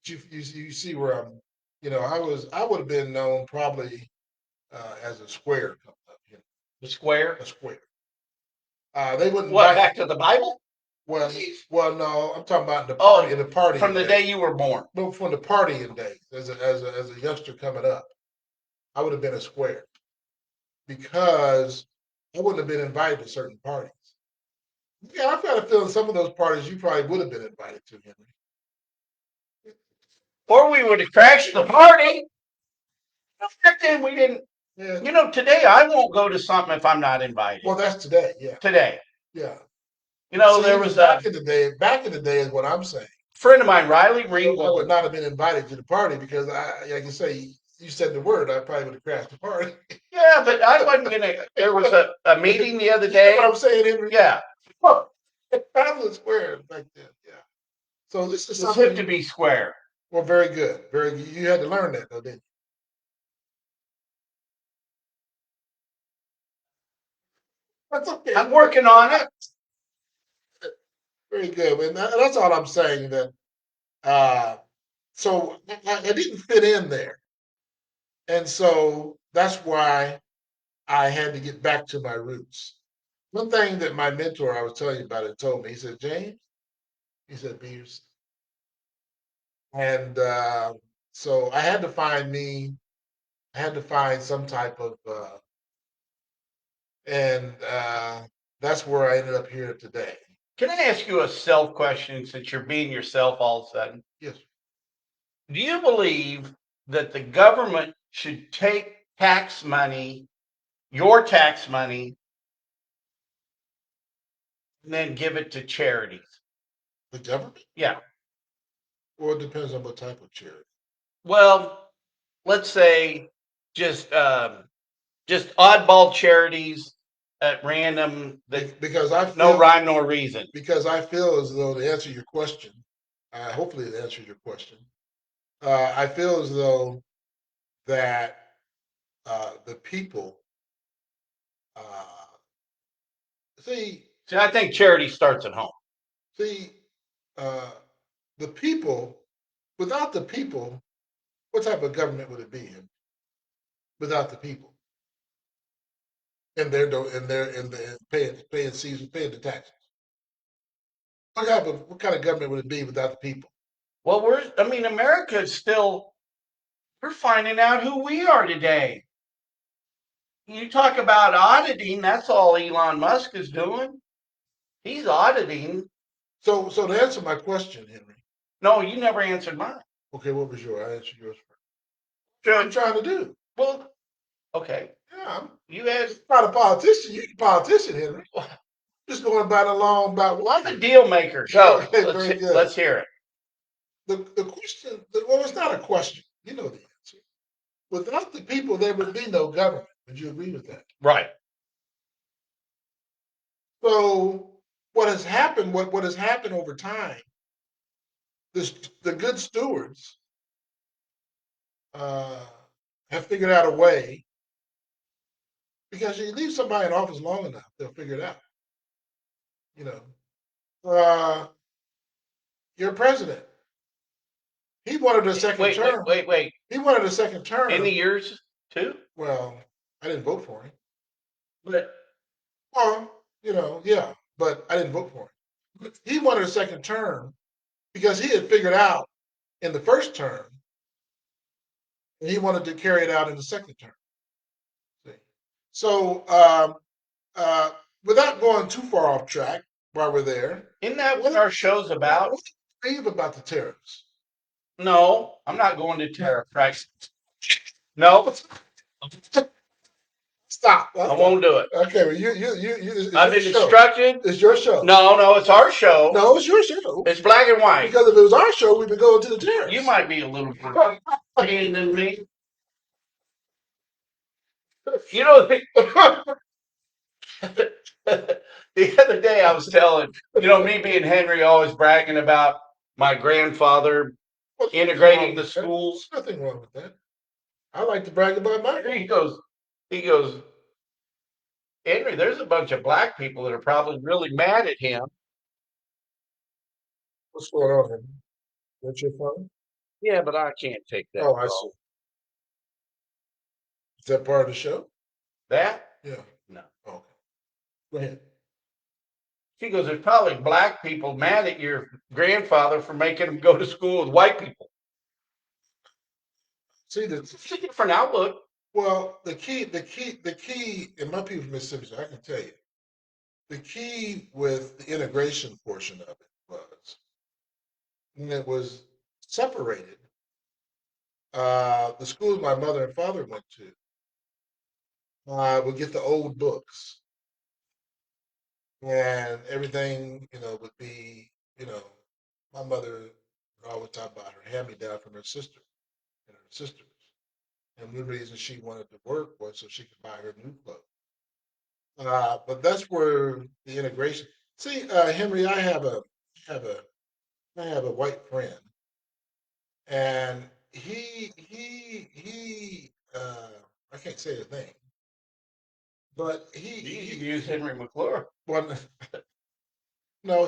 [SPEAKER 2] You see where I'm. You know, I would have been known probably as a square coming up here.
[SPEAKER 1] The square.
[SPEAKER 2] A square. They wouldn't.
[SPEAKER 1] What, back to the Bible?
[SPEAKER 2] Well, no, I'm talking about
[SPEAKER 1] Oh,
[SPEAKER 2] in the party
[SPEAKER 1] from the day you were born.
[SPEAKER 2] No, from the partying days, as a youngster coming up, I would have been a square because I wouldn't have been invited to certain parties. Yeah, I've got a feeling some of those parties you probably would have been invited to, Henry.
[SPEAKER 1] Or we would have crashed the party. Back then we didn't.
[SPEAKER 2] Yeah.
[SPEAKER 1] You know, today I won't go to something if I'm not invited.
[SPEAKER 2] Well, that's today. Yeah.
[SPEAKER 1] Today.
[SPEAKER 2] Yeah.
[SPEAKER 1] You know,
[SPEAKER 2] See,
[SPEAKER 1] there was
[SPEAKER 2] back in the day. Back in the day is what I'm saying.
[SPEAKER 1] Friend of mine, Riley
[SPEAKER 2] I
[SPEAKER 1] Ringgold.
[SPEAKER 2] would not have been invited to the party because like you say, you said the word, I probably would have crashed the party.
[SPEAKER 1] Yeah, but I wasn't gonna. There was a meeting the other day.
[SPEAKER 2] You know what I'm saying, Henry?
[SPEAKER 1] Yeah.
[SPEAKER 2] I was square back then. Yeah. So this is
[SPEAKER 1] It's
[SPEAKER 2] something
[SPEAKER 1] hip to be square.
[SPEAKER 2] Well, very good. Very good. You had to learn that though, didn't you? That's okay.
[SPEAKER 1] I'm working on it.
[SPEAKER 2] Very good. And that's all I'm saying. That so I didn't fit in there, and so that's why I had to get back to my roots. One thing that my mentor I was telling you about it told me. He said, James, he said, be yourself. And so I had to find me. I had to find some type of, and that's where I ended up here today.
[SPEAKER 1] Can I ask you a self question since you're being yourself all of a sudden?
[SPEAKER 2] Yes.
[SPEAKER 1] Do you believe that the government should take tax money, your tax money, and then give it to charities?
[SPEAKER 2] The government?
[SPEAKER 1] Yeah.
[SPEAKER 2] Well, it depends on what type of charity.
[SPEAKER 1] Well, let's say just oddball charities at random that
[SPEAKER 2] Because I feel,
[SPEAKER 1] no rhyme nor reason.
[SPEAKER 2] Because I feel as though to answer your question, hopefully it answers your question. I feel as though that the people see.
[SPEAKER 1] See, I think charity starts at home.
[SPEAKER 2] See, the people. Without the people, what type of government would it be? Without the people, and they're paying season, paying the taxes. What kind of government would it be without the people?
[SPEAKER 1] Well, America is still, we're finding out who we are today. You talk about auditing, that's all Elon Musk is doing. He's auditing.
[SPEAKER 2] So to answer my question, Henry.
[SPEAKER 1] No, you never answered mine.
[SPEAKER 2] Okay, what was yours? I answered yours first.
[SPEAKER 1] Sure.
[SPEAKER 2] What I'm trying to do.
[SPEAKER 1] Well, okay.
[SPEAKER 2] Yeah,
[SPEAKER 1] you asked.
[SPEAKER 2] Not a politician. You're a politician, Henry. Just going about what?
[SPEAKER 1] I'm a deal maker. Go.
[SPEAKER 2] Okay,
[SPEAKER 1] let's hear it.
[SPEAKER 2] The question, well, it's not a question. You know the answer. Without the people, there would be no government. Would you agree with that?
[SPEAKER 1] Right.
[SPEAKER 2] So what has happened, what has happened over time, the good stewards have figured out a way, because you leave somebody in office long enough, they'll figure it out. You know, your president, he wanted a second term.
[SPEAKER 1] Wait.
[SPEAKER 2] He wanted a second term.
[SPEAKER 1] Any years too?
[SPEAKER 2] Well, I didn't vote for him.
[SPEAKER 1] But
[SPEAKER 2] yeah, but I didn't vote for him. He wanted a second term because he had figured out in the first term, and he wanted to carry it out in the second term. See? So, without going too far off track while we're there,
[SPEAKER 1] isn't that what our show's about?
[SPEAKER 2] What do you believe about the tariffs?
[SPEAKER 1] No, I'm not going to tariff tracks. No.
[SPEAKER 2] Stop.
[SPEAKER 1] I won't do it.
[SPEAKER 2] Okay, well,
[SPEAKER 1] I've been instructed.
[SPEAKER 2] It's your show.
[SPEAKER 1] No, it's our show.
[SPEAKER 2] No, it's your show.
[SPEAKER 1] It's black and white.
[SPEAKER 2] Because if it was our show, we'd be going to the tariffs.
[SPEAKER 1] You might be a little more pain than me. You know, the other day I was telling, me being Henry, always bragging about my grandfather integrating the schools.
[SPEAKER 2] There's nothing wrong with that. I like to brag about mine.
[SPEAKER 1] He goes, Henry, there's a bunch of black people that are probably really mad at him.
[SPEAKER 2] What's going on, Henry? That's your phone?
[SPEAKER 1] Yeah, but I can't take that.
[SPEAKER 2] Oh, I see. Is that part of the show?
[SPEAKER 1] That?
[SPEAKER 2] Yeah.
[SPEAKER 1] No.
[SPEAKER 2] Okay. Go ahead.
[SPEAKER 1] She goes, there's probably black people mad at your grandfather for making him go to school with white people.
[SPEAKER 2] See,
[SPEAKER 1] It's a different outlook.
[SPEAKER 2] well, the key, and my people from Mississippi, so I can tell you, the key with the integration portion of it was when it was separated. The schools my mother and father went to would get the old books, and everything, would be, my mother would always talk about her hand me down from her sister and her sisters. And one reason she wanted to work was so she could buy her new clothes. But that's where the integration. See, Henry, have a I have a white friend, and I can't say his name, but
[SPEAKER 1] You use Henry McClure.
[SPEAKER 2] well, no,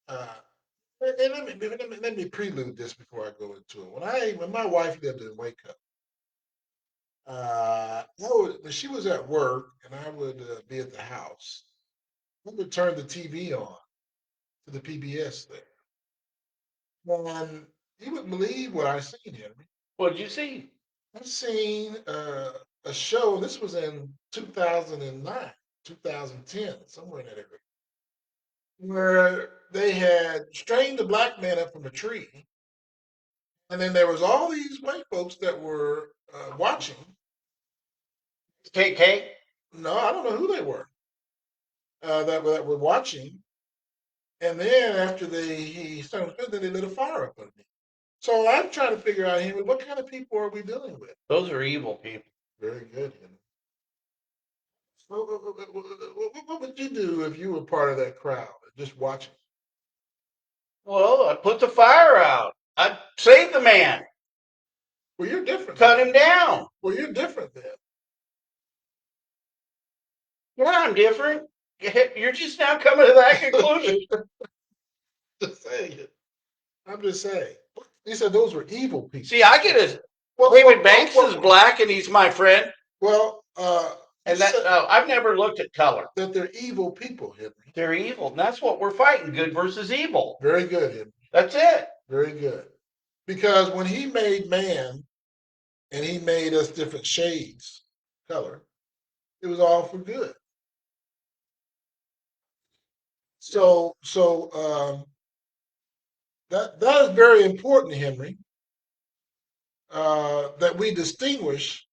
[SPEAKER 2] uh, and let me prelude this before I go into it. When my wife lived in Waco, when she was at work and I would be at the house, I would turn the TV on to the PBS there. And you wouldn't believe what I seen, Henry.
[SPEAKER 1] What did you see?
[SPEAKER 2] I seen a show. This was in 2009, 2010, somewhere in that area, where they had strained a black man up from a tree, and then there was all these white folks that were watching.
[SPEAKER 1] KK?
[SPEAKER 2] No, I don't know who they were. That were watching, and then after he started, then they lit a fire up underneath. So I'm trying to figure out, Henry, what kind of people are we dealing with?
[SPEAKER 1] Those are evil people.
[SPEAKER 2] Very good, Henry. What would you do if you were part of that crowd, just watching?
[SPEAKER 1] Well, I put the fire out. I saved the man.
[SPEAKER 2] Well, you're different.
[SPEAKER 1] Cut him down.
[SPEAKER 2] Well, you're different then.
[SPEAKER 1] Yeah, I'm different. You're just now coming to that conclusion.
[SPEAKER 2] Just saying it. I'm just saying. He said those were evil people.
[SPEAKER 1] See, I get it.
[SPEAKER 2] Well,
[SPEAKER 1] David Banks is black and he's my friend.
[SPEAKER 2] Well,
[SPEAKER 1] and that I've never looked at color.
[SPEAKER 2] That they're evil people, Henry.
[SPEAKER 1] They're evil. And that's what we're fighting, good versus evil.
[SPEAKER 2] Very good, Henry.
[SPEAKER 1] That's it.
[SPEAKER 2] Very good. Because when he made man and he made us different shades, color, it was all for good. So that is very important, Henry, that we distinguish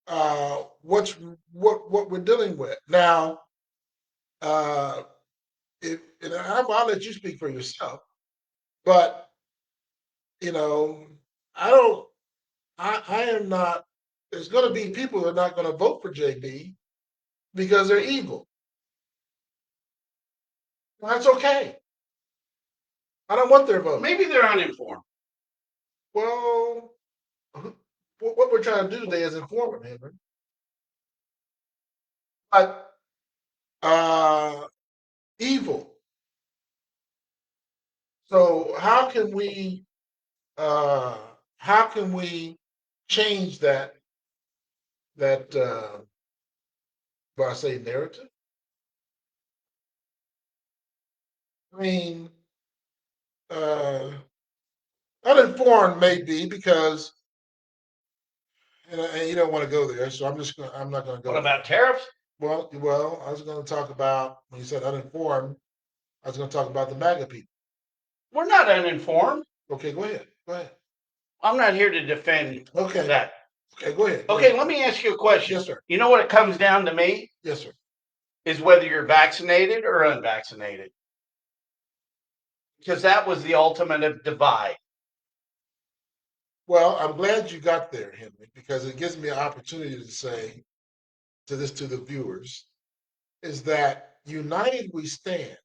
[SPEAKER 2] what we're dealing with. Now, and I'll let you speak for yourself, but I am not. There's going to be people who are not going to vote for JB because they're evil. That's okay. I don't want their vote.
[SPEAKER 1] Maybe they're uninformed.
[SPEAKER 2] Well, what we're trying to do today is inform them, Henry. But evil. So how can we change that by say narrative? I mean, uninformed may be because, and you don't want to go there, so I'm not going to go.
[SPEAKER 1] What about tariffs?
[SPEAKER 2] Well, I was going to talk about, when you said uninformed, I was going to talk about the MAGA people.
[SPEAKER 1] We're not uninformed.
[SPEAKER 2] Okay, go ahead.
[SPEAKER 1] I'm not here to defend that.
[SPEAKER 2] Okay, go ahead.
[SPEAKER 1] Okay, let me ask you a question.
[SPEAKER 2] Yes, sir.
[SPEAKER 1] You know what it comes down to me?
[SPEAKER 2] Yes, sir.
[SPEAKER 1] Is whether you're vaccinated or unvaccinated. Because that was the ultimate divide.
[SPEAKER 2] Well, I'm glad you got there, Henry, because it gives me an opportunity to say to the viewers, is that united we stand,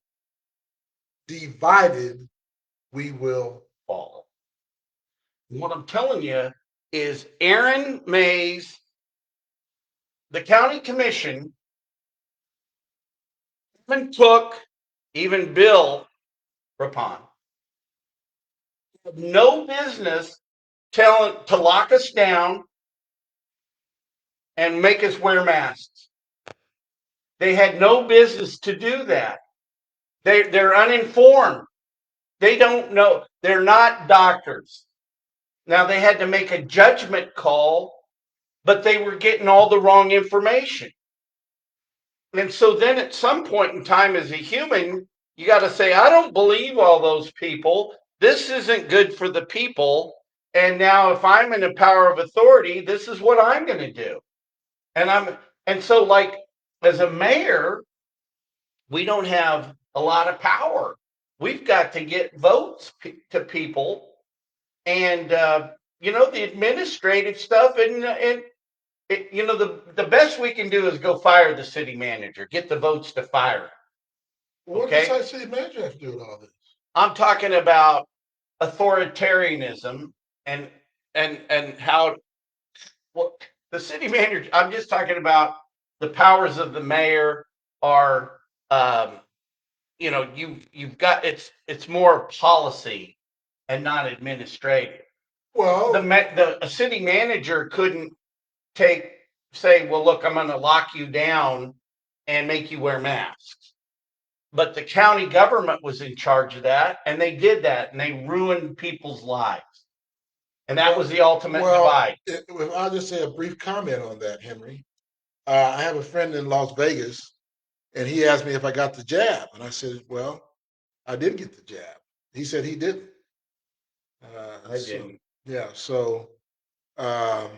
[SPEAKER 2] divided we will fall.
[SPEAKER 1] What I'm telling you is Aaron Mays, the county commission, even took even Bill Rapon. No business telling to lock us down and make us wear masks. They had no business to do that. They're uninformed. They don't know. They're not doctors. Now they had to make a judgment call, but they were getting all the wrong information. And so then at some point in time as a human, you got to say, I don't believe all those people. This isn't good for the people. And now if I'm in a power of authority, this is what I'm going to do. And so like as a mayor, we don't have a lot of power. We've got to get votes to people, and the administrative stuff, and the best we can do is go fire the city manager, get the votes to fire him.
[SPEAKER 2] What does the city manager have to do with all this?
[SPEAKER 1] I'm talking about authoritarianism and how well the city manager. I'm just talking about the powers of the mayor are. You've got it's more policy and not administrative.
[SPEAKER 2] Well,
[SPEAKER 1] A city manager couldn't say, well, look, I'm going to lock you down and make you wear masks. But the county government was in charge of that, and they did that, and they ruined people's lives. And that was the ultimate divide.
[SPEAKER 2] If I'll just say a brief comment on that, Henry. I have a friend in Las Vegas, and he asked me if I got the jab. And I said, well, I did get the jab. He said he didn't.
[SPEAKER 1] I didn't.
[SPEAKER 2] Yeah, so,
[SPEAKER 1] And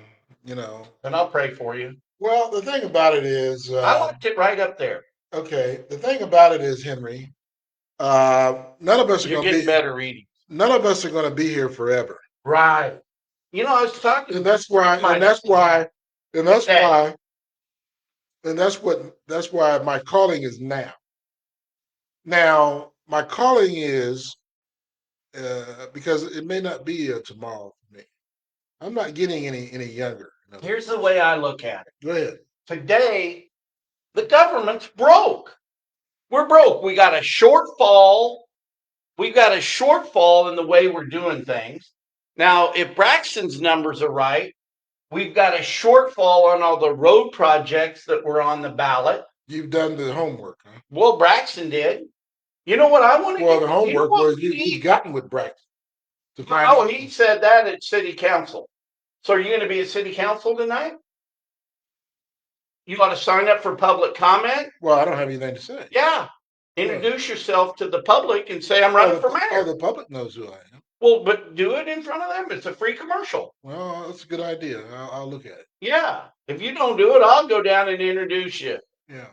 [SPEAKER 1] I'll pray for you.
[SPEAKER 2] Well, the thing about it is...
[SPEAKER 1] I locked it right up there.
[SPEAKER 2] Okay, the thing about it is, Henry, none of us are
[SPEAKER 1] You're
[SPEAKER 2] going to
[SPEAKER 1] getting
[SPEAKER 2] be...
[SPEAKER 1] better reading.
[SPEAKER 2] None of us are going to be here forever.
[SPEAKER 1] Right. I was talking...
[SPEAKER 2] And that's why my calling is now. Now, my calling is, because it may not be tomorrow for me. I'm not getting any younger.
[SPEAKER 1] Here's the way I look at it.
[SPEAKER 2] Go ahead.
[SPEAKER 1] Today, the government's broke. We're broke. We got a shortfall. We've got a shortfall in the way we're doing things. Now, if Braxton's numbers are right, we've got a shortfall on all the road projects that were on the ballot.
[SPEAKER 2] You've done the homework, huh?
[SPEAKER 1] Well, Braxton did. You know what I want to do?
[SPEAKER 2] Well, the homework was you've gotten with Braxton.
[SPEAKER 1] He said that at city council. So are you going to be at city council tonight? You want to sign up for public comment?
[SPEAKER 2] Well, I don't have anything to say.
[SPEAKER 1] Yeah. Introduce yourself to the public and say, I'm running for mayor.
[SPEAKER 2] Oh, the public knows who I am.
[SPEAKER 1] Well, but do it in front of them. It's a free commercial.
[SPEAKER 2] Well, that's a good idea. I'll look at it.
[SPEAKER 1] Yeah. If you don't do it, I'll go down and introduce you.
[SPEAKER 2] Yeah.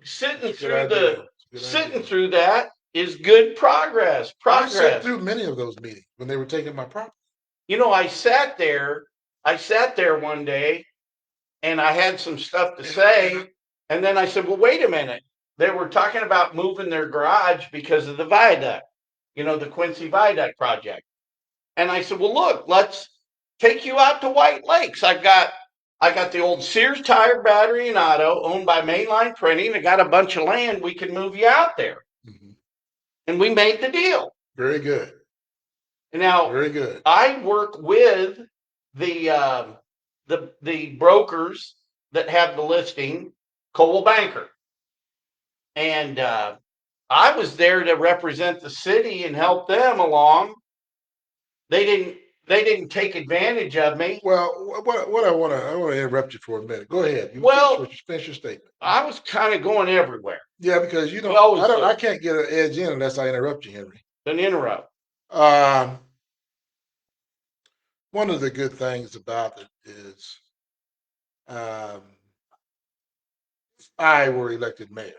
[SPEAKER 1] Sitting through that is good progress.
[SPEAKER 2] I sat through many of those meetings when they were taking my property.
[SPEAKER 1] I sat there one day and I had some stuff to say. And then I said, well, wait a minute. They were talking about moving their garage because of the viaduct, the Quincy Viaduct project. And I said, well, look, let's take you out to White Lakes. I got the old Sears Tire Battery and Auto owned by Mainline Printing. I got a bunch of land. We can move you out there. Mm-hmm. And we made the deal.
[SPEAKER 2] Very good.
[SPEAKER 1] Now,
[SPEAKER 2] very good.
[SPEAKER 1] I work with the brokers that have the listing, Coldwell Banker. And I was there to represent the city and help them along. They didn't take advantage of me.
[SPEAKER 2] Well, what I want to interrupt you for a minute. Go ahead. Finish your statement.
[SPEAKER 1] I was kind of going everywhere.
[SPEAKER 2] Yeah, because I can't get an edge in unless I interrupt you, Henry.
[SPEAKER 1] Then interrupt.
[SPEAKER 2] One of the good things about it is, I were elected mayor.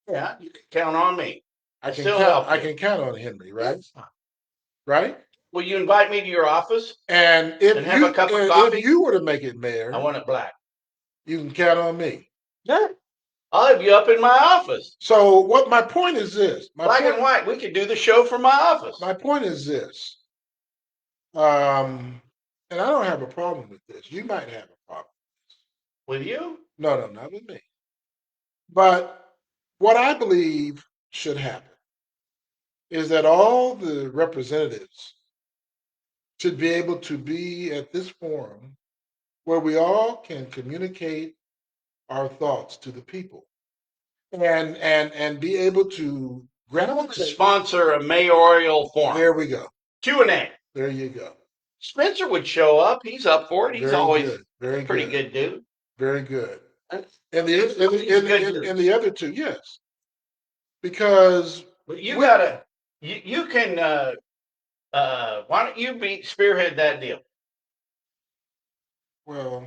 [SPEAKER 1] Yeah, you can count on me.
[SPEAKER 2] I can count on Henry, right? Right?
[SPEAKER 1] Will you invite me to your office
[SPEAKER 2] and
[SPEAKER 1] have a cup of coffee?
[SPEAKER 2] If you were to make it mayor,
[SPEAKER 1] I want it black.
[SPEAKER 2] You can count on me.
[SPEAKER 1] Yeah. I'll have you up in my office.
[SPEAKER 2] So what my point is this.
[SPEAKER 1] Black and white. We could do the show from my office.
[SPEAKER 2] My point is this. And I don't have a problem with this. You might have a problem
[SPEAKER 1] with this. With you?
[SPEAKER 2] No, not with me. But what I believe should happen is that all the representatives should be able to be at this forum where we all can communicate our thoughts to the people, and be able to
[SPEAKER 1] To sponsor a mayoral forum.
[SPEAKER 2] There we go.
[SPEAKER 1] Q&A.
[SPEAKER 2] There you go.
[SPEAKER 1] Spencer would show up. He's up for it. He's
[SPEAKER 2] Very
[SPEAKER 1] always
[SPEAKER 2] good. Very
[SPEAKER 1] a pretty
[SPEAKER 2] good.
[SPEAKER 1] good dude.
[SPEAKER 2] Very good.
[SPEAKER 1] And
[SPEAKER 2] And
[SPEAKER 1] He's a good dude.
[SPEAKER 2] the other two, yes, because
[SPEAKER 1] But you gotta, you can, why don't you spearhead that deal?
[SPEAKER 2] well,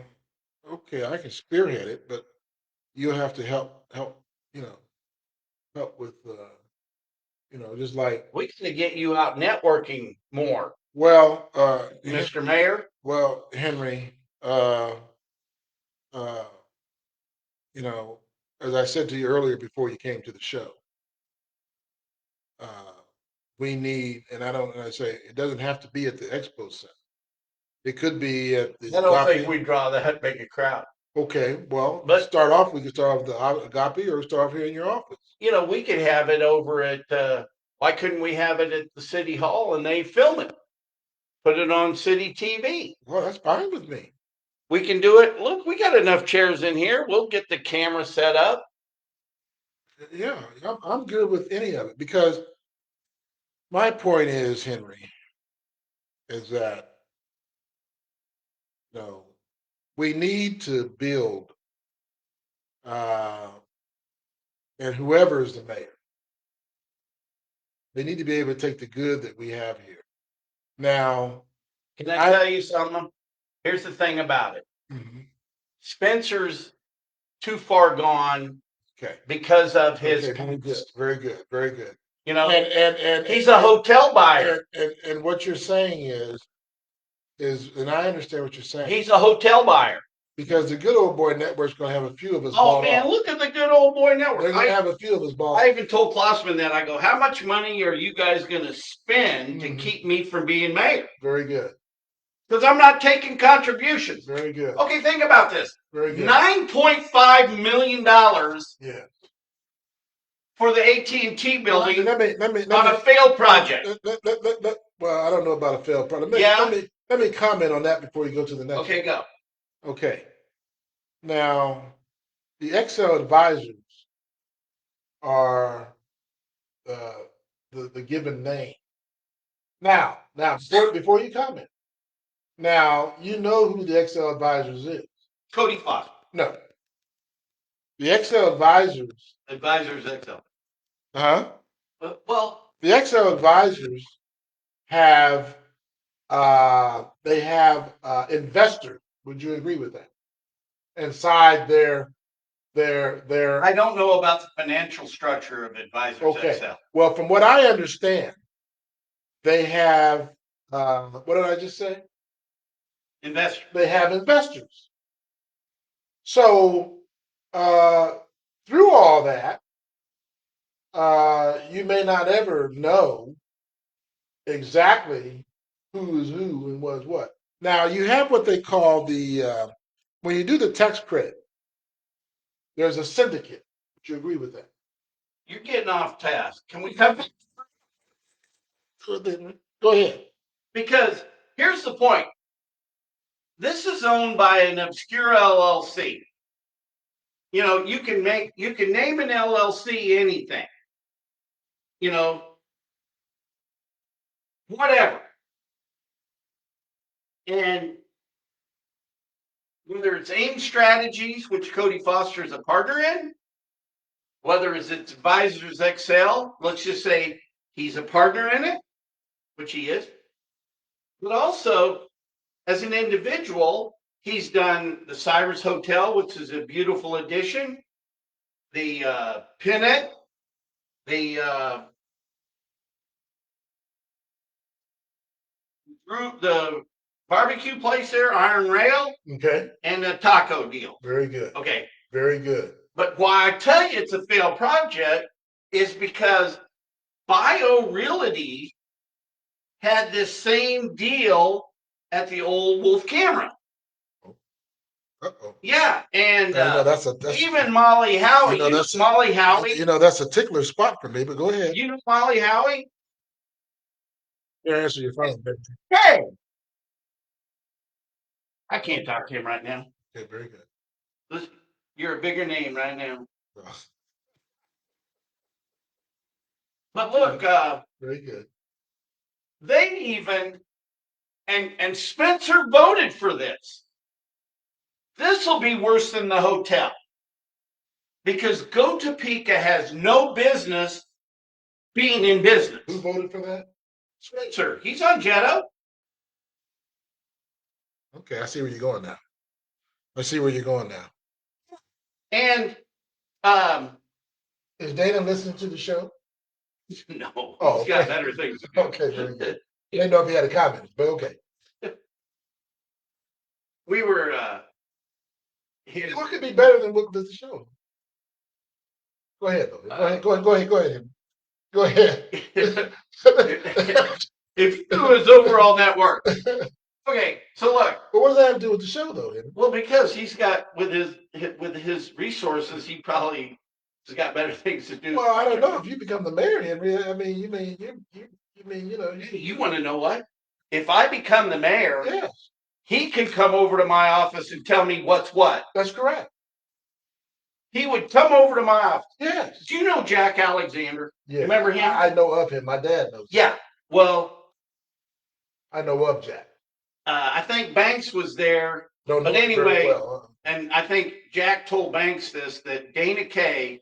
[SPEAKER 2] okay, I can spearhead it, but you'll have to help, you know, help with, just like,
[SPEAKER 1] We gotta get you out networking more,
[SPEAKER 2] well,
[SPEAKER 1] Mr. Mayor.
[SPEAKER 2] well, Henry, uh, you know, as I said to you earlier before you came to the show, uh, we need, and I say it doesn't have to be at the expo center. It could be at the
[SPEAKER 1] I don't think
[SPEAKER 2] Agape.
[SPEAKER 1] we draw that big a crowd.
[SPEAKER 2] Okay, well,
[SPEAKER 1] But-
[SPEAKER 2] we could start off the Agape or start off here in your office.
[SPEAKER 1] We could have it over at, why couldn't we have it at the city hall and they film it? Put it on city TV.
[SPEAKER 2] Well, that's fine with me.
[SPEAKER 1] We can do it. Look, we got enough chairs in here. We'll get the camera set up.
[SPEAKER 2] Yeah, I'm good with any of it because my point is, Henry, is that we need to build, and whoever is the mayor, they need to be able to take the good that we have here. Now,
[SPEAKER 1] Can I tell you something? Here's the thing about it.
[SPEAKER 2] mhm,
[SPEAKER 1] Spencer's too far gone
[SPEAKER 2] okay,
[SPEAKER 1] because of his,
[SPEAKER 2] okay, very good, very good, very good.
[SPEAKER 1] and
[SPEAKER 2] And
[SPEAKER 1] he's a hotel buyer.
[SPEAKER 2] and what you're saying is, and I understand what you're saying.
[SPEAKER 1] He's a hotel buyer.
[SPEAKER 2] Because the good old boy network's going to have a few of us.
[SPEAKER 1] Oh man, look at the good old boy
[SPEAKER 2] They're
[SPEAKER 1] network.
[SPEAKER 2] going to have a few of us bought.
[SPEAKER 1] I even told Klossman that. I go, how much money are you guys going to spend to
[SPEAKER 2] Mhm.
[SPEAKER 1] keep me from being mayor?
[SPEAKER 2] Very good.
[SPEAKER 1] Because I'm not taking contributions.
[SPEAKER 2] Very good.
[SPEAKER 1] Okay, think about this.
[SPEAKER 2] Very good.
[SPEAKER 1] $9.5 million
[SPEAKER 2] Yeah.
[SPEAKER 1] for the AT&T building
[SPEAKER 2] Let me
[SPEAKER 1] on a failed project.
[SPEAKER 2] well, I don't know about a failed project.
[SPEAKER 1] Yeah.
[SPEAKER 2] Let me comment on that before you go to the next
[SPEAKER 1] Okay, go.
[SPEAKER 2] one. Okay. Now, the Excel advisors are the given name. Now, before you comment, now you know who the Excel advisors is.
[SPEAKER 1] Cody Fox,
[SPEAKER 2] No. The Excel advisors.
[SPEAKER 1] Advisors Excel.
[SPEAKER 2] Huh?
[SPEAKER 1] Well,
[SPEAKER 2] The Excel advisors have investors. Would you agree with that? Inside their
[SPEAKER 1] I don't know about the financial structure of Advisors
[SPEAKER 2] okay.
[SPEAKER 1] Excel.
[SPEAKER 2] Well, from what I understand, they have what did I just say?
[SPEAKER 1] Investor.
[SPEAKER 2] They have investors. So through all that, you may not ever know exactly who is who and what is what. Now you have what they call the when you do the tax credit, there's a syndicate. Would you agree with that?
[SPEAKER 1] You're getting off task. Can we come?
[SPEAKER 2] Go ahead.
[SPEAKER 1] Because here's the point. This is owned by an obscure LLC. You can name an LLC anything. Whatever. And whether it's AIM Strategies, which Cody Foster is a partner in, whether it's Advisors Excel, let's just say he's a partner in it, which he is. But also, as an individual, he's done the Cyrus Hotel, which is a beautiful addition, the Pinnet, the barbecue place there, Iron Rail,
[SPEAKER 2] Okay.
[SPEAKER 1] and the taco deal.
[SPEAKER 2] Very good.
[SPEAKER 1] Okay.
[SPEAKER 2] Very good.
[SPEAKER 1] But why I tell you it's a failed project is because Bio Realty had this same deal at the old Wolf Camera.
[SPEAKER 2] Uh-oh.
[SPEAKER 1] Yeah, and
[SPEAKER 2] that's
[SPEAKER 1] even Molly Howie. Molly Howie.
[SPEAKER 2] That's a tickler spot for me. But go ahead.
[SPEAKER 1] You know Molly Howie?
[SPEAKER 2] Here, answer your phone, baby.
[SPEAKER 1] Hey, I can't talk to him right now.
[SPEAKER 2] Okay, very good.
[SPEAKER 1] Listen, You're a bigger name right now.
[SPEAKER 2] Oh,
[SPEAKER 1] But look,
[SPEAKER 2] very good.
[SPEAKER 1] they even and Spencer voted for this. This will be worse than the hotel because Go Topeka has no business being in business.
[SPEAKER 2] Who voted for that?
[SPEAKER 1] Spencer, he's on Jetto.
[SPEAKER 2] Okay, I see where you're going now. I see where you're going now.
[SPEAKER 1] And
[SPEAKER 2] Is Dana listening to the show?
[SPEAKER 1] no,
[SPEAKER 2] Oh,
[SPEAKER 1] he's got
[SPEAKER 2] okay.
[SPEAKER 1] better things to do.
[SPEAKER 2] Okay, very good. I didn't know if he had a comment, but okay.
[SPEAKER 1] We were
[SPEAKER 2] What could be better than what does the show? Go ahead, though. Go ahead. Go ahead.
[SPEAKER 1] if it was overall net worth. Okay, so look.
[SPEAKER 2] But what does that have to do with the show, though?
[SPEAKER 1] Well, because he's got with his resources, he probably has got better things to do.
[SPEAKER 2] Well, I don't know if you become the mayor, Henry. I mean, you mean
[SPEAKER 1] You want to know what? If I become the mayor,
[SPEAKER 2] yes,
[SPEAKER 1] he can come over to my office and tell me what's what.
[SPEAKER 2] that's correct.
[SPEAKER 1] He would come over to my office.
[SPEAKER 2] Yes.
[SPEAKER 1] Do you know Jack Alexander?
[SPEAKER 2] Yeah.
[SPEAKER 1] Remember him?
[SPEAKER 2] I know of him. My dad knows.
[SPEAKER 1] Yeah. Well,
[SPEAKER 2] I know of Jack.
[SPEAKER 1] I think Banks was there.
[SPEAKER 2] Don't know
[SPEAKER 1] But
[SPEAKER 2] him very
[SPEAKER 1] anyway,
[SPEAKER 2] well.
[SPEAKER 1] and I think Jack told Banks this, that Dana Kaye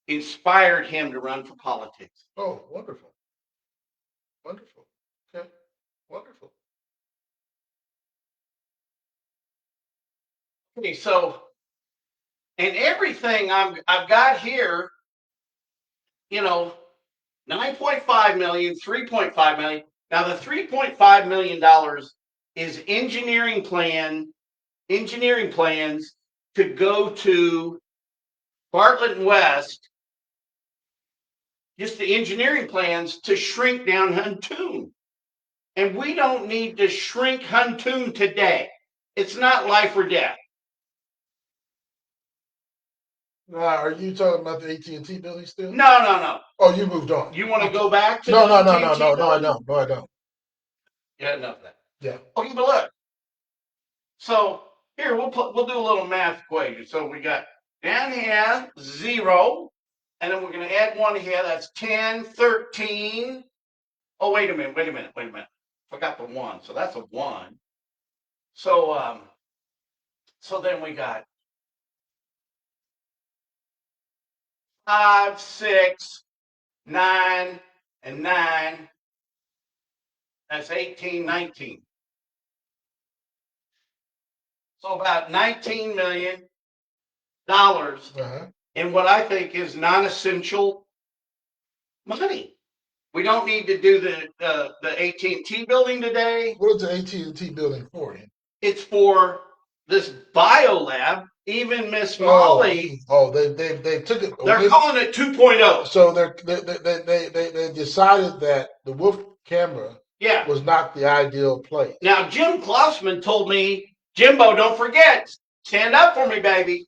[SPEAKER 1] inspired him to run for politics.
[SPEAKER 2] Oh, wonderful. Wonderful. Okay. Wonderful.
[SPEAKER 1] Okay, so, and everything I've got here, 9.5 million, 3.5 million. Now the $3.5 million is engineering plans to go to Bartlett and West, just the engineering plans to shrink down Huntoon. And we don't need to shrink Huntoon today. It's not life or death.
[SPEAKER 2] Now, are you talking about the AT&T building still?
[SPEAKER 1] No.
[SPEAKER 2] Oh, you moved on.
[SPEAKER 1] You want to go back to
[SPEAKER 2] No,
[SPEAKER 1] the
[SPEAKER 2] no,
[SPEAKER 1] AT&T
[SPEAKER 2] I
[SPEAKER 1] building?
[SPEAKER 2] don't. No, I don't.
[SPEAKER 1] Yeah, enough of that.
[SPEAKER 2] Yeah.
[SPEAKER 1] Okay, but look. So here we'll do a little math equation. So we got down here 0, and then we're going to add 1 here. That's 10, 13. Oh, wait a minute. Forgot the 1. So that's a 1. So so then we got 5, 6, 9, and 9. That's 18, 19. So about $19 million in what I think is non-essential money. We don't need to do the AT&T building today.
[SPEAKER 2] What is the AT&T building for?
[SPEAKER 1] It's for this bio lab. Even Miss Molly.
[SPEAKER 2] Oh, they took it.
[SPEAKER 1] They're calling it 2.0.
[SPEAKER 2] So they decided that the Wolf camera was not the ideal place.
[SPEAKER 1] Now Jim Klossman told me, Jimbo, don't forget, stand up for me, baby,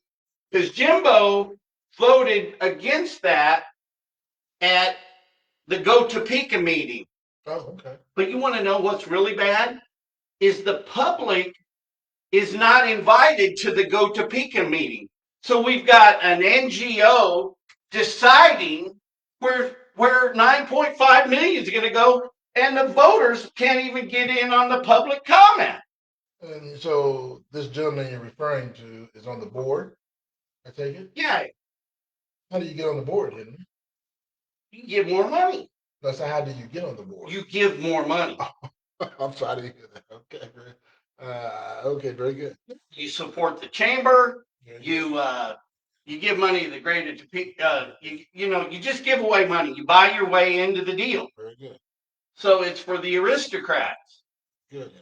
[SPEAKER 1] because Jimbo voted against that at the Go Topeka meeting.
[SPEAKER 2] Oh, okay.
[SPEAKER 1] But you want to know what's really bad? Is the public is not invited to the Go Topeka meeting. So we've got an NGO deciding where 9.5 million is going to go, and the voters can't even get in on the public comment.
[SPEAKER 2] And so this gentleman you're referring to is on the board, I take it?
[SPEAKER 1] Yeah.
[SPEAKER 2] How do you get on the board, Henry?
[SPEAKER 1] You give more money.
[SPEAKER 2] That's how do you get on the board?
[SPEAKER 1] You give more money.
[SPEAKER 2] I'm sorry to hear that. Okay. Okay, very good.
[SPEAKER 1] You support the chamber. You give money to the greater Topeka. You just give away money. You buy your way into the deal.
[SPEAKER 2] Very good.
[SPEAKER 1] So it's for the aristocrats.
[SPEAKER 2] Good.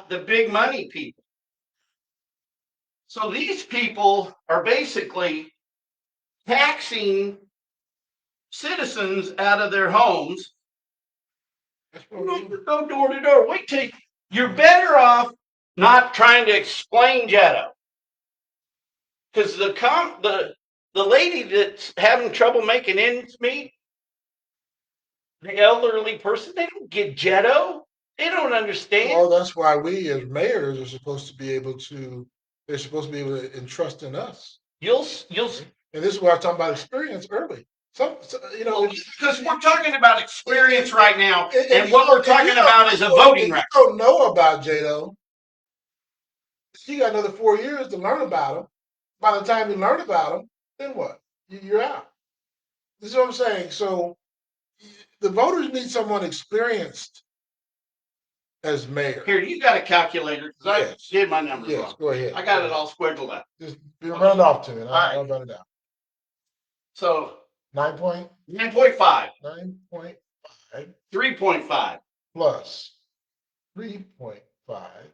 [SPEAKER 1] The big money people. So these people are basically taxing citizens out of their homes. Go door to door. Wait till you're better off not trying to explain Jetto. Because the lady that's having trouble making ends meet, the elderly person, they don't get Jetto. They don't understand.
[SPEAKER 2] Well, that's why we as mayors are supposed to be able to. They're supposed to be able to entrust in us. And this is why I was talking about experience early.
[SPEAKER 1] Because we're talking about experience right now,
[SPEAKER 2] and
[SPEAKER 1] and
[SPEAKER 2] you
[SPEAKER 1] what we're
[SPEAKER 2] don't- and
[SPEAKER 1] talking
[SPEAKER 2] you don't
[SPEAKER 1] about is a
[SPEAKER 2] know-
[SPEAKER 1] voting
[SPEAKER 2] and
[SPEAKER 1] record.
[SPEAKER 2] You don't know about Jado. You got another 4 years to learn about him. By the time you learn about him, then what? You're out. This is what I'm saying. So the voters need someone experienced as mayor.
[SPEAKER 1] Here, you got a calculator, because
[SPEAKER 2] Yes.
[SPEAKER 1] I did my numbers
[SPEAKER 2] Yes,
[SPEAKER 1] wrong.
[SPEAKER 2] go ahead.
[SPEAKER 1] I got it all squiggled up.
[SPEAKER 2] Just run it off to me, and
[SPEAKER 1] All right.
[SPEAKER 2] I'll run it out.
[SPEAKER 1] So
[SPEAKER 2] 9.5.
[SPEAKER 1] 9.5,
[SPEAKER 2] 9.5
[SPEAKER 1] 3.5,
[SPEAKER 2] plus 3.5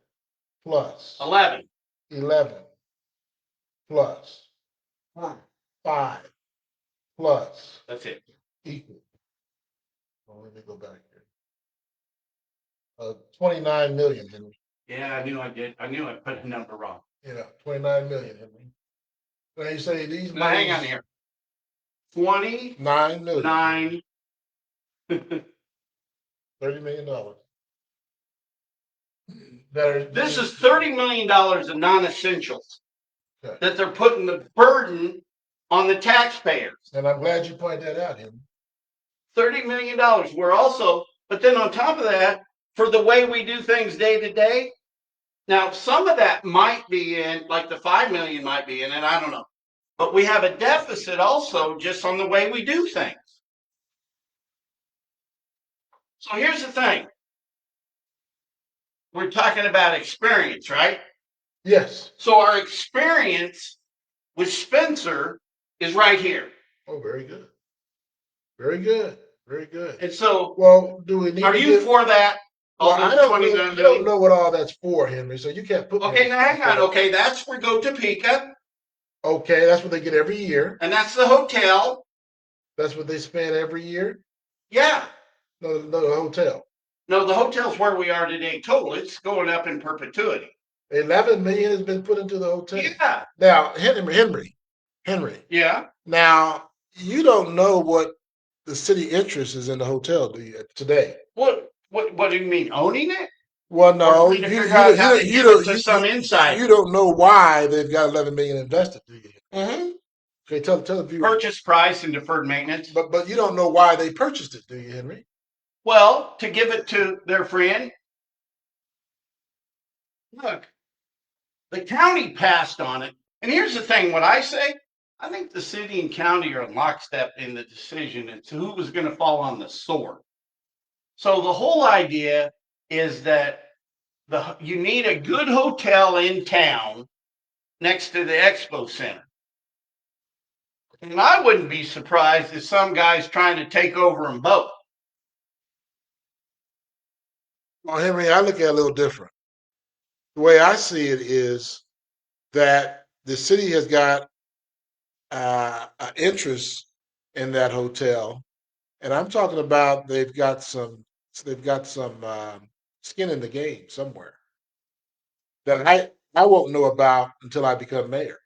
[SPEAKER 2] plus
[SPEAKER 1] 11.
[SPEAKER 2] 11 plus 5 plus
[SPEAKER 1] That's it.
[SPEAKER 2] equal. Well, let me go back here. 29 million, Henry.
[SPEAKER 1] Yeah, I knew I did. I knew I put a number wrong.
[SPEAKER 2] Yeah, 29 million, Henry. Now you say these
[SPEAKER 1] Now, hang on
[SPEAKER 2] monies-
[SPEAKER 1] here. 29.
[SPEAKER 2] 9 million. $30 million.
[SPEAKER 1] This is $30 million of non-essentials
[SPEAKER 2] Okay.
[SPEAKER 1] that they're putting the burden on the taxpayers.
[SPEAKER 2] And I'm glad you pointed that out, Henry.
[SPEAKER 1] $30 million. We're also, but then on top of that, for the way we do things day to day, now some of that might be in, like the 5 million might be in it, I don't know. But we have a deficit also just on the way we do things. So here's the thing. We're talking about experience, right?
[SPEAKER 2] Yes.
[SPEAKER 1] So our experience with Spencer is right here.
[SPEAKER 2] Oh, very good. Very good. Very good.
[SPEAKER 1] And so,
[SPEAKER 2] Well, do we need
[SPEAKER 1] are
[SPEAKER 2] to
[SPEAKER 1] you
[SPEAKER 2] give-
[SPEAKER 1] for that?
[SPEAKER 2] Well, I don't,
[SPEAKER 1] $29
[SPEAKER 2] I
[SPEAKER 1] million?
[SPEAKER 2] don't know what all that's for, Henry, so you can't put me
[SPEAKER 1] Okay,
[SPEAKER 2] on-
[SPEAKER 1] now hang on. Okay, that's for go Topeka,
[SPEAKER 2] Okay, that's what they get every year.
[SPEAKER 1] and that's the hotel.
[SPEAKER 2] That's what they spend every year.
[SPEAKER 1] Yeah.
[SPEAKER 2] No, the hotel.
[SPEAKER 1] No, the hotel's where we are today total. It's going up in perpetuity.
[SPEAKER 2] 11 million has been put into the hotel.
[SPEAKER 1] Yeah.
[SPEAKER 2] Now, Henry.
[SPEAKER 1] Yeah.
[SPEAKER 2] Now, you don't know what the city interest is in the hotel, do you, today?
[SPEAKER 1] What do you mean, owning it?
[SPEAKER 2] Well, no,
[SPEAKER 1] Or trying to figure out how to give it to some insider.
[SPEAKER 2] you don't know why they've got 11 million invested, do you?
[SPEAKER 1] Mm-hmm.
[SPEAKER 2] Okay, tell the viewers.
[SPEAKER 1] Purchase price and deferred maintenance.
[SPEAKER 2] But you don't know why they purchased it, do you, Henry?
[SPEAKER 1] Well, to give it to their friend. Look, the county passed on it. And here's the thing, what I say, I think the city and county are in lockstep in the decision as to who was going to fall on the sword. So the whole idea is that you need a good hotel in town next to the expo center. And I wouldn't be surprised if some guy's trying to take over them both.
[SPEAKER 2] Well, Henry, I look at it a little different. The way I see it is that the city has got an interest in that hotel, and I'm talking about they've got some skin in the game somewhere that I won't know about until I become mayor.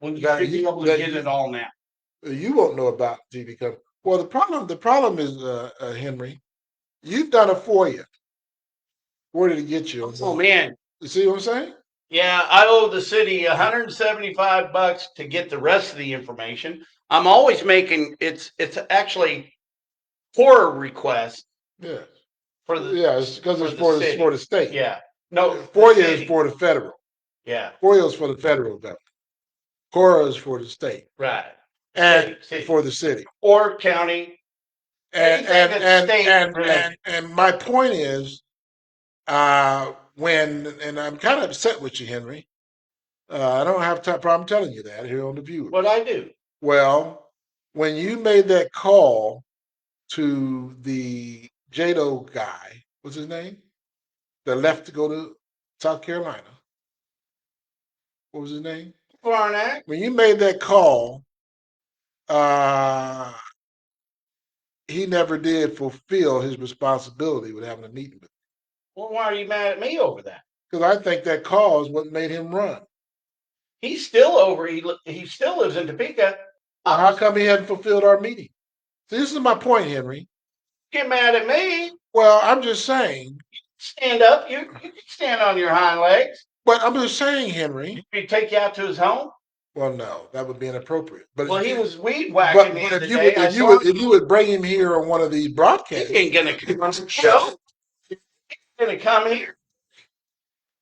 [SPEAKER 1] Well, you
[SPEAKER 2] That
[SPEAKER 1] should be
[SPEAKER 2] you-
[SPEAKER 1] able to
[SPEAKER 2] that
[SPEAKER 1] get
[SPEAKER 2] you-
[SPEAKER 1] it all now.
[SPEAKER 2] You won't know about until you become. Well, the problem is Henry, you've done a FOIA. Where did it get you?
[SPEAKER 1] Oh man,
[SPEAKER 2] You see what I'm saying?
[SPEAKER 1] yeah, I owe the city $175 to get the rest of the information. I'm always making it's actually for a request
[SPEAKER 2] Yeah.
[SPEAKER 1] for the
[SPEAKER 2] Yeah, it's because it's
[SPEAKER 1] for the
[SPEAKER 2] for
[SPEAKER 1] city.
[SPEAKER 2] the state.
[SPEAKER 1] Yeah. No,
[SPEAKER 2] FOIA
[SPEAKER 1] the
[SPEAKER 2] is
[SPEAKER 1] city.
[SPEAKER 2] for the federal.
[SPEAKER 1] Yeah,
[SPEAKER 2] FOIA is for the federal government. CORA is for the state
[SPEAKER 1] right.
[SPEAKER 2] and
[SPEAKER 1] City.
[SPEAKER 2] for the city.
[SPEAKER 1] Or county.
[SPEAKER 2] And
[SPEAKER 1] Anything that's state related.
[SPEAKER 2] and my point is, and I'm kind of upset with you, Henry. I don't have a problem telling you that here on the view.
[SPEAKER 1] What I do.
[SPEAKER 2] Well, when you made that call to the Jado guy, what's his name? That left to go to South Carolina. What was his name?
[SPEAKER 1] Barnack.
[SPEAKER 2] When you made that call, he never did fulfill his responsibility with having a meeting with me.
[SPEAKER 1] Well, why are you mad at me over that?
[SPEAKER 2] Because I think that call is what made him run.
[SPEAKER 1] He's still over. He still lives in Topeka.
[SPEAKER 2] How come he hadn't fulfilled our meeting? See, this is my point, Henry.
[SPEAKER 1] Get mad at me.
[SPEAKER 2] Well, I'm just saying.
[SPEAKER 1] Stand up. You can stand on your hind legs.
[SPEAKER 2] But I'm just saying, Henry.
[SPEAKER 1] He take you out to his home.
[SPEAKER 2] Well, no, that would be inappropriate. But
[SPEAKER 1] Well, he was weed
[SPEAKER 2] but,
[SPEAKER 1] whacking the
[SPEAKER 2] but
[SPEAKER 1] other
[SPEAKER 2] if you
[SPEAKER 1] day.
[SPEAKER 2] would
[SPEAKER 1] I
[SPEAKER 2] if you
[SPEAKER 1] saw
[SPEAKER 2] would
[SPEAKER 1] him.
[SPEAKER 2] if you would bring him here on one of these broadcasts,
[SPEAKER 1] He ain't gonna come on the show. He's gonna come here.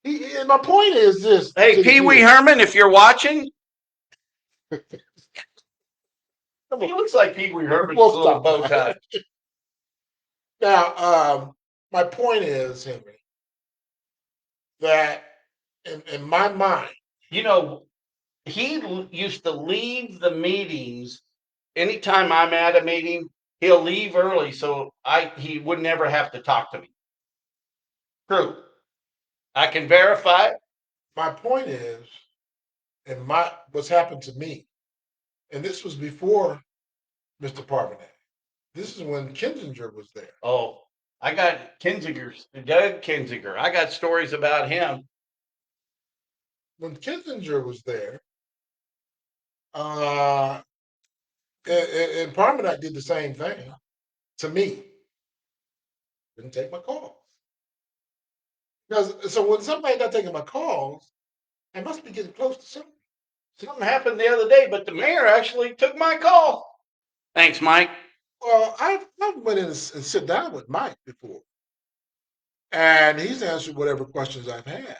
[SPEAKER 2] and my point is this:
[SPEAKER 1] Hey, Pee Wee Herman, if you're watching, he looks like Pee Wee Herman's
[SPEAKER 2] We'll
[SPEAKER 1] little
[SPEAKER 2] stop
[SPEAKER 1] bow
[SPEAKER 2] that.
[SPEAKER 1] tie.
[SPEAKER 2] Now, my point is, Henry, that in my mind,
[SPEAKER 1] You know, he used to leave the meetings. Anytime I'm at a meeting, he'll leave early so he would never have to talk to me. True. I can verify it.
[SPEAKER 2] my point is, and what's happened to me, and this was before Mr. Parvenet. This is when Kinzinger was there.
[SPEAKER 1] Oh, I got Doug Kinzinger. I got stories about him.
[SPEAKER 2] When Kinzinger was there, and Parvenet did the same thing to me. Didn't take my calls. So when somebody's not taking my calls, I must be getting close to something.
[SPEAKER 1] Something happened the other day, but the mayor actually took my call. Thanks, Mike.
[SPEAKER 2] Well, I've went in and sit down with Mike before, and he's answered whatever questions I've had.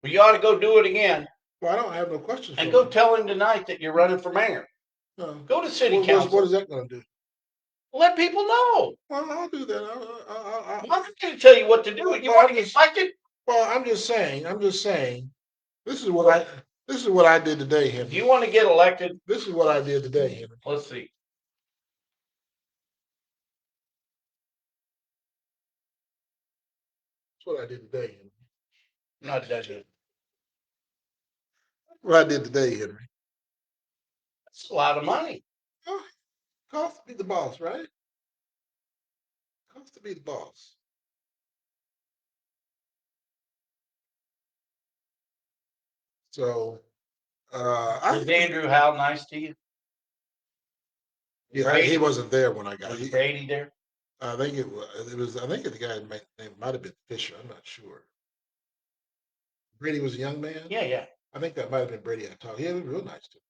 [SPEAKER 1] Well, you ought to go do it again.
[SPEAKER 2] Well, I don't have no questions.
[SPEAKER 1] And
[SPEAKER 2] for
[SPEAKER 1] go
[SPEAKER 2] him.
[SPEAKER 1] tell him tonight that you're running for mayor.
[SPEAKER 2] No.
[SPEAKER 1] Go to city
[SPEAKER 2] What
[SPEAKER 1] council.
[SPEAKER 2] is that going to do?
[SPEAKER 1] Let people know.
[SPEAKER 2] Well, I'll do that.
[SPEAKER 1] I'm not going to tell you what to do. You want to get elected?
[SPEAKER 2] Well, I'm just saying. This is what I did today, Henry.
[SPEAKER 1] If you want to get elected,
[SPEAKER 2] This is what I did today, Henry.
[SPEAKER 1] let's see.
[SPEAKER 2] That's what I did today, Henry.
[SPEAKER 1] Not done yet.
[SPEAKER 2] What I did today, Henry.
[SPEAKER 1] That's a lot of money.
[SPEAKER 2] Oh, costs to be the boss, right? Costs to be the boss. So,
[SPEAKER 1] Was Andrew Howe nice to you?
[SPEAKER 2] Yeah, he wasn't there when I got.
[SPEAKER 1] Was Brady there?
[SPEAKER 2] I think it was. I think the guy's name might have been Fisher. I'm not sure. Brady was a young man.
[SPEAKER 1] Yeah.
[SPEAKER 2] I think that might have been Brady. I talked. He was real nice to me.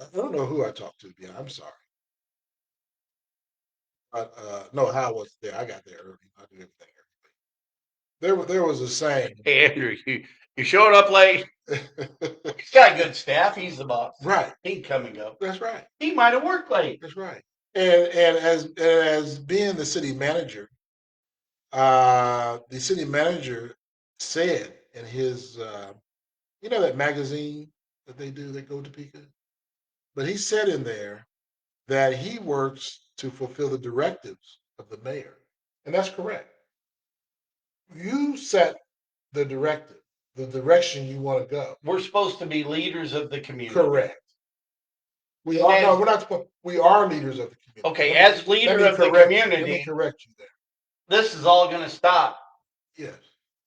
[SPEAKER 2] I don't know who I talked to. Yeah, I'm sorry. But no, Hal was there. I got there early. I did everything early. There was a saying.
[SPEAKER 1] Hey, Andrew, you showed up late. He's got good staff. He's the boss.
[SPEAKER 2] Right.
[SPEAKER 1] He'd come and go.
[SPEAKER 2] That's right.
[SPEAKER 1] He might have worked late.
[SPEAKER 2] That's right. And as being the city manager, the city manager said in his, that magazine that they do, they go to Topeka. But he said in there that he works to fulfill the directives of the mayor. And that's correct. You set the directive, the direction you want to go.
[SPEAKER 1] We're supposed to be leaders of the community.
[SPEAKER 2] Correct. We are. No, we're not supposed. We are leaders of the community.
[SPEAKER 1] Okay, as leader of the community,
[SPEAKER 2] let me correct you there.
[SPEAKER 1] This is all going to stop.
[SPEAKER 2] Yes.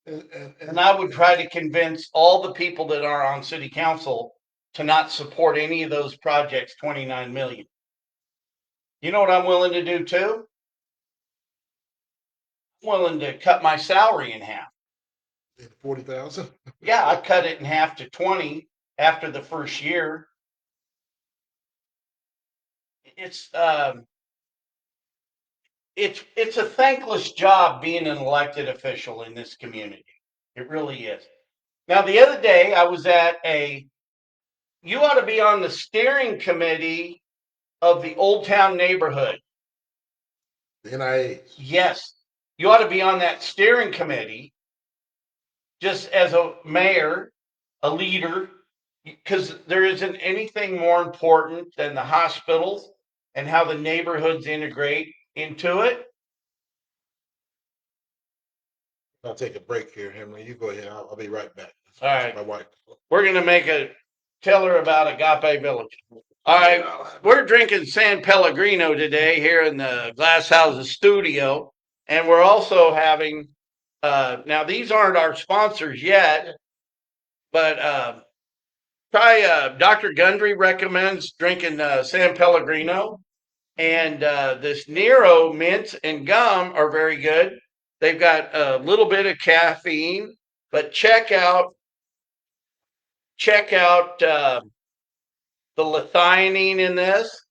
[SPEAKER 1] And I would try to convince all the people that are on city council to not support any of those projects, 29 million. You know what I'm willing to do too? I'm willing to cut my salary in half.
[SPEAKER 2] 40,000?
[SPEAKER 1] Yeah, I cut it in half to 20 after the first year. It's a thankless job being an elected official in this community. It really is. Now, the other day I was at you ought to be on the steering committee of the Old Town neighborhood.
[SPEAKER 2] The NIAs.
[SPEAKER 1] Yes. You ought to be on that steering committee just as a mayor, a leader, because there isn't anything more important than the hospitals and how the neighborhoods integrate into it.
[SPEAKER 2] I'll take a break here, Henry. You go ahead. I'll be right back.
[SPEAKER 1] All right.
[SPEAKER 2] My wife.
[SPEAKER 1] We're going to tell her about Agape Village. All right. We're drinking San Pellegrino today here in the Glass Houses studio. And we're also having, now these aren't our sponsors yet, but Dr. Gundry recommends drinking San Pellegrino. And this Nero mint and gum are very good. They've got a little bit of caffeine, but check out check out the L-theanine in this,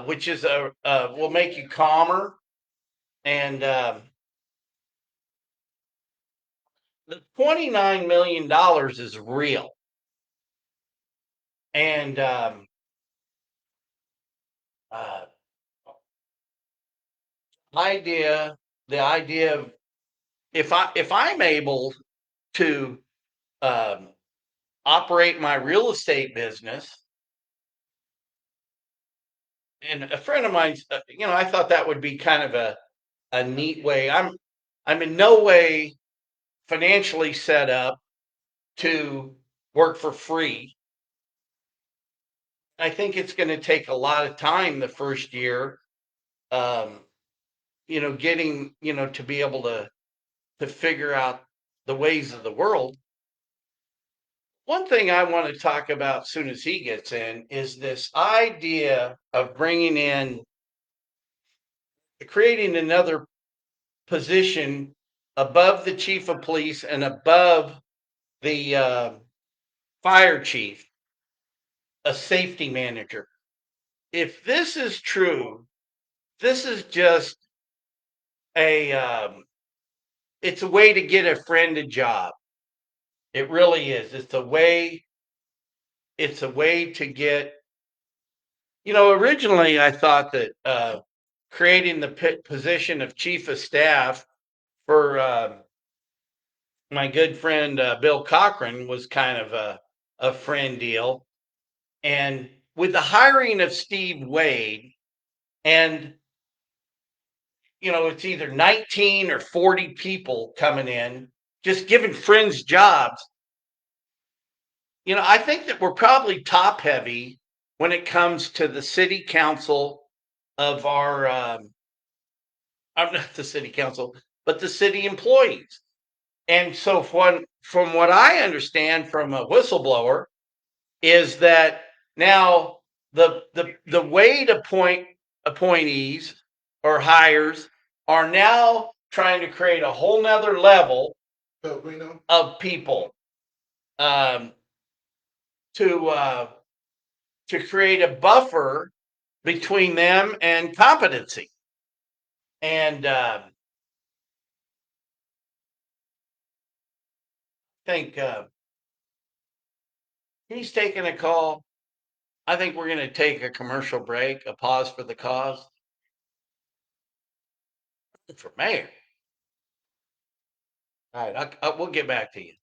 [SPEAKER 1] which is will make you calmer, and the $29 million is real, and uh, the idea of if I'm able to um, operate my real estate business, and a friend of mine, I thought that would be kind of a neat way. I'm in no way financially set up to work for free. I think it's going to take a lot of time the first year, um, getting, to be able to figure out the ways of the world. One thing I want to talk about as soon as he gets in is this idea of creating another position above the chief of police and above the fire chief, a safety manager. If this is true, this is just a it's a way to get a friend a job. It really is. It's a way to get, originally I thought that creating the position of chief of staff for my good friend Bill Cochran was kind of a friend deal. And with the hiring of Steve Wade, and it's either 19 or 40 people coming in, just giving friends jobs. I think that we're probably top heavy when it comes to the city council of our, I'm not the city council, but the city employees. And so from what I understand from a whistleblower is that now the Wade appointees or hires are now trying to create a whole nother level of people um, to create a buffer between them and competency. And I think he's taking a call. I think we're going to take a commercial break, a pause for the cause. For mayor. All right, we'll get back to you.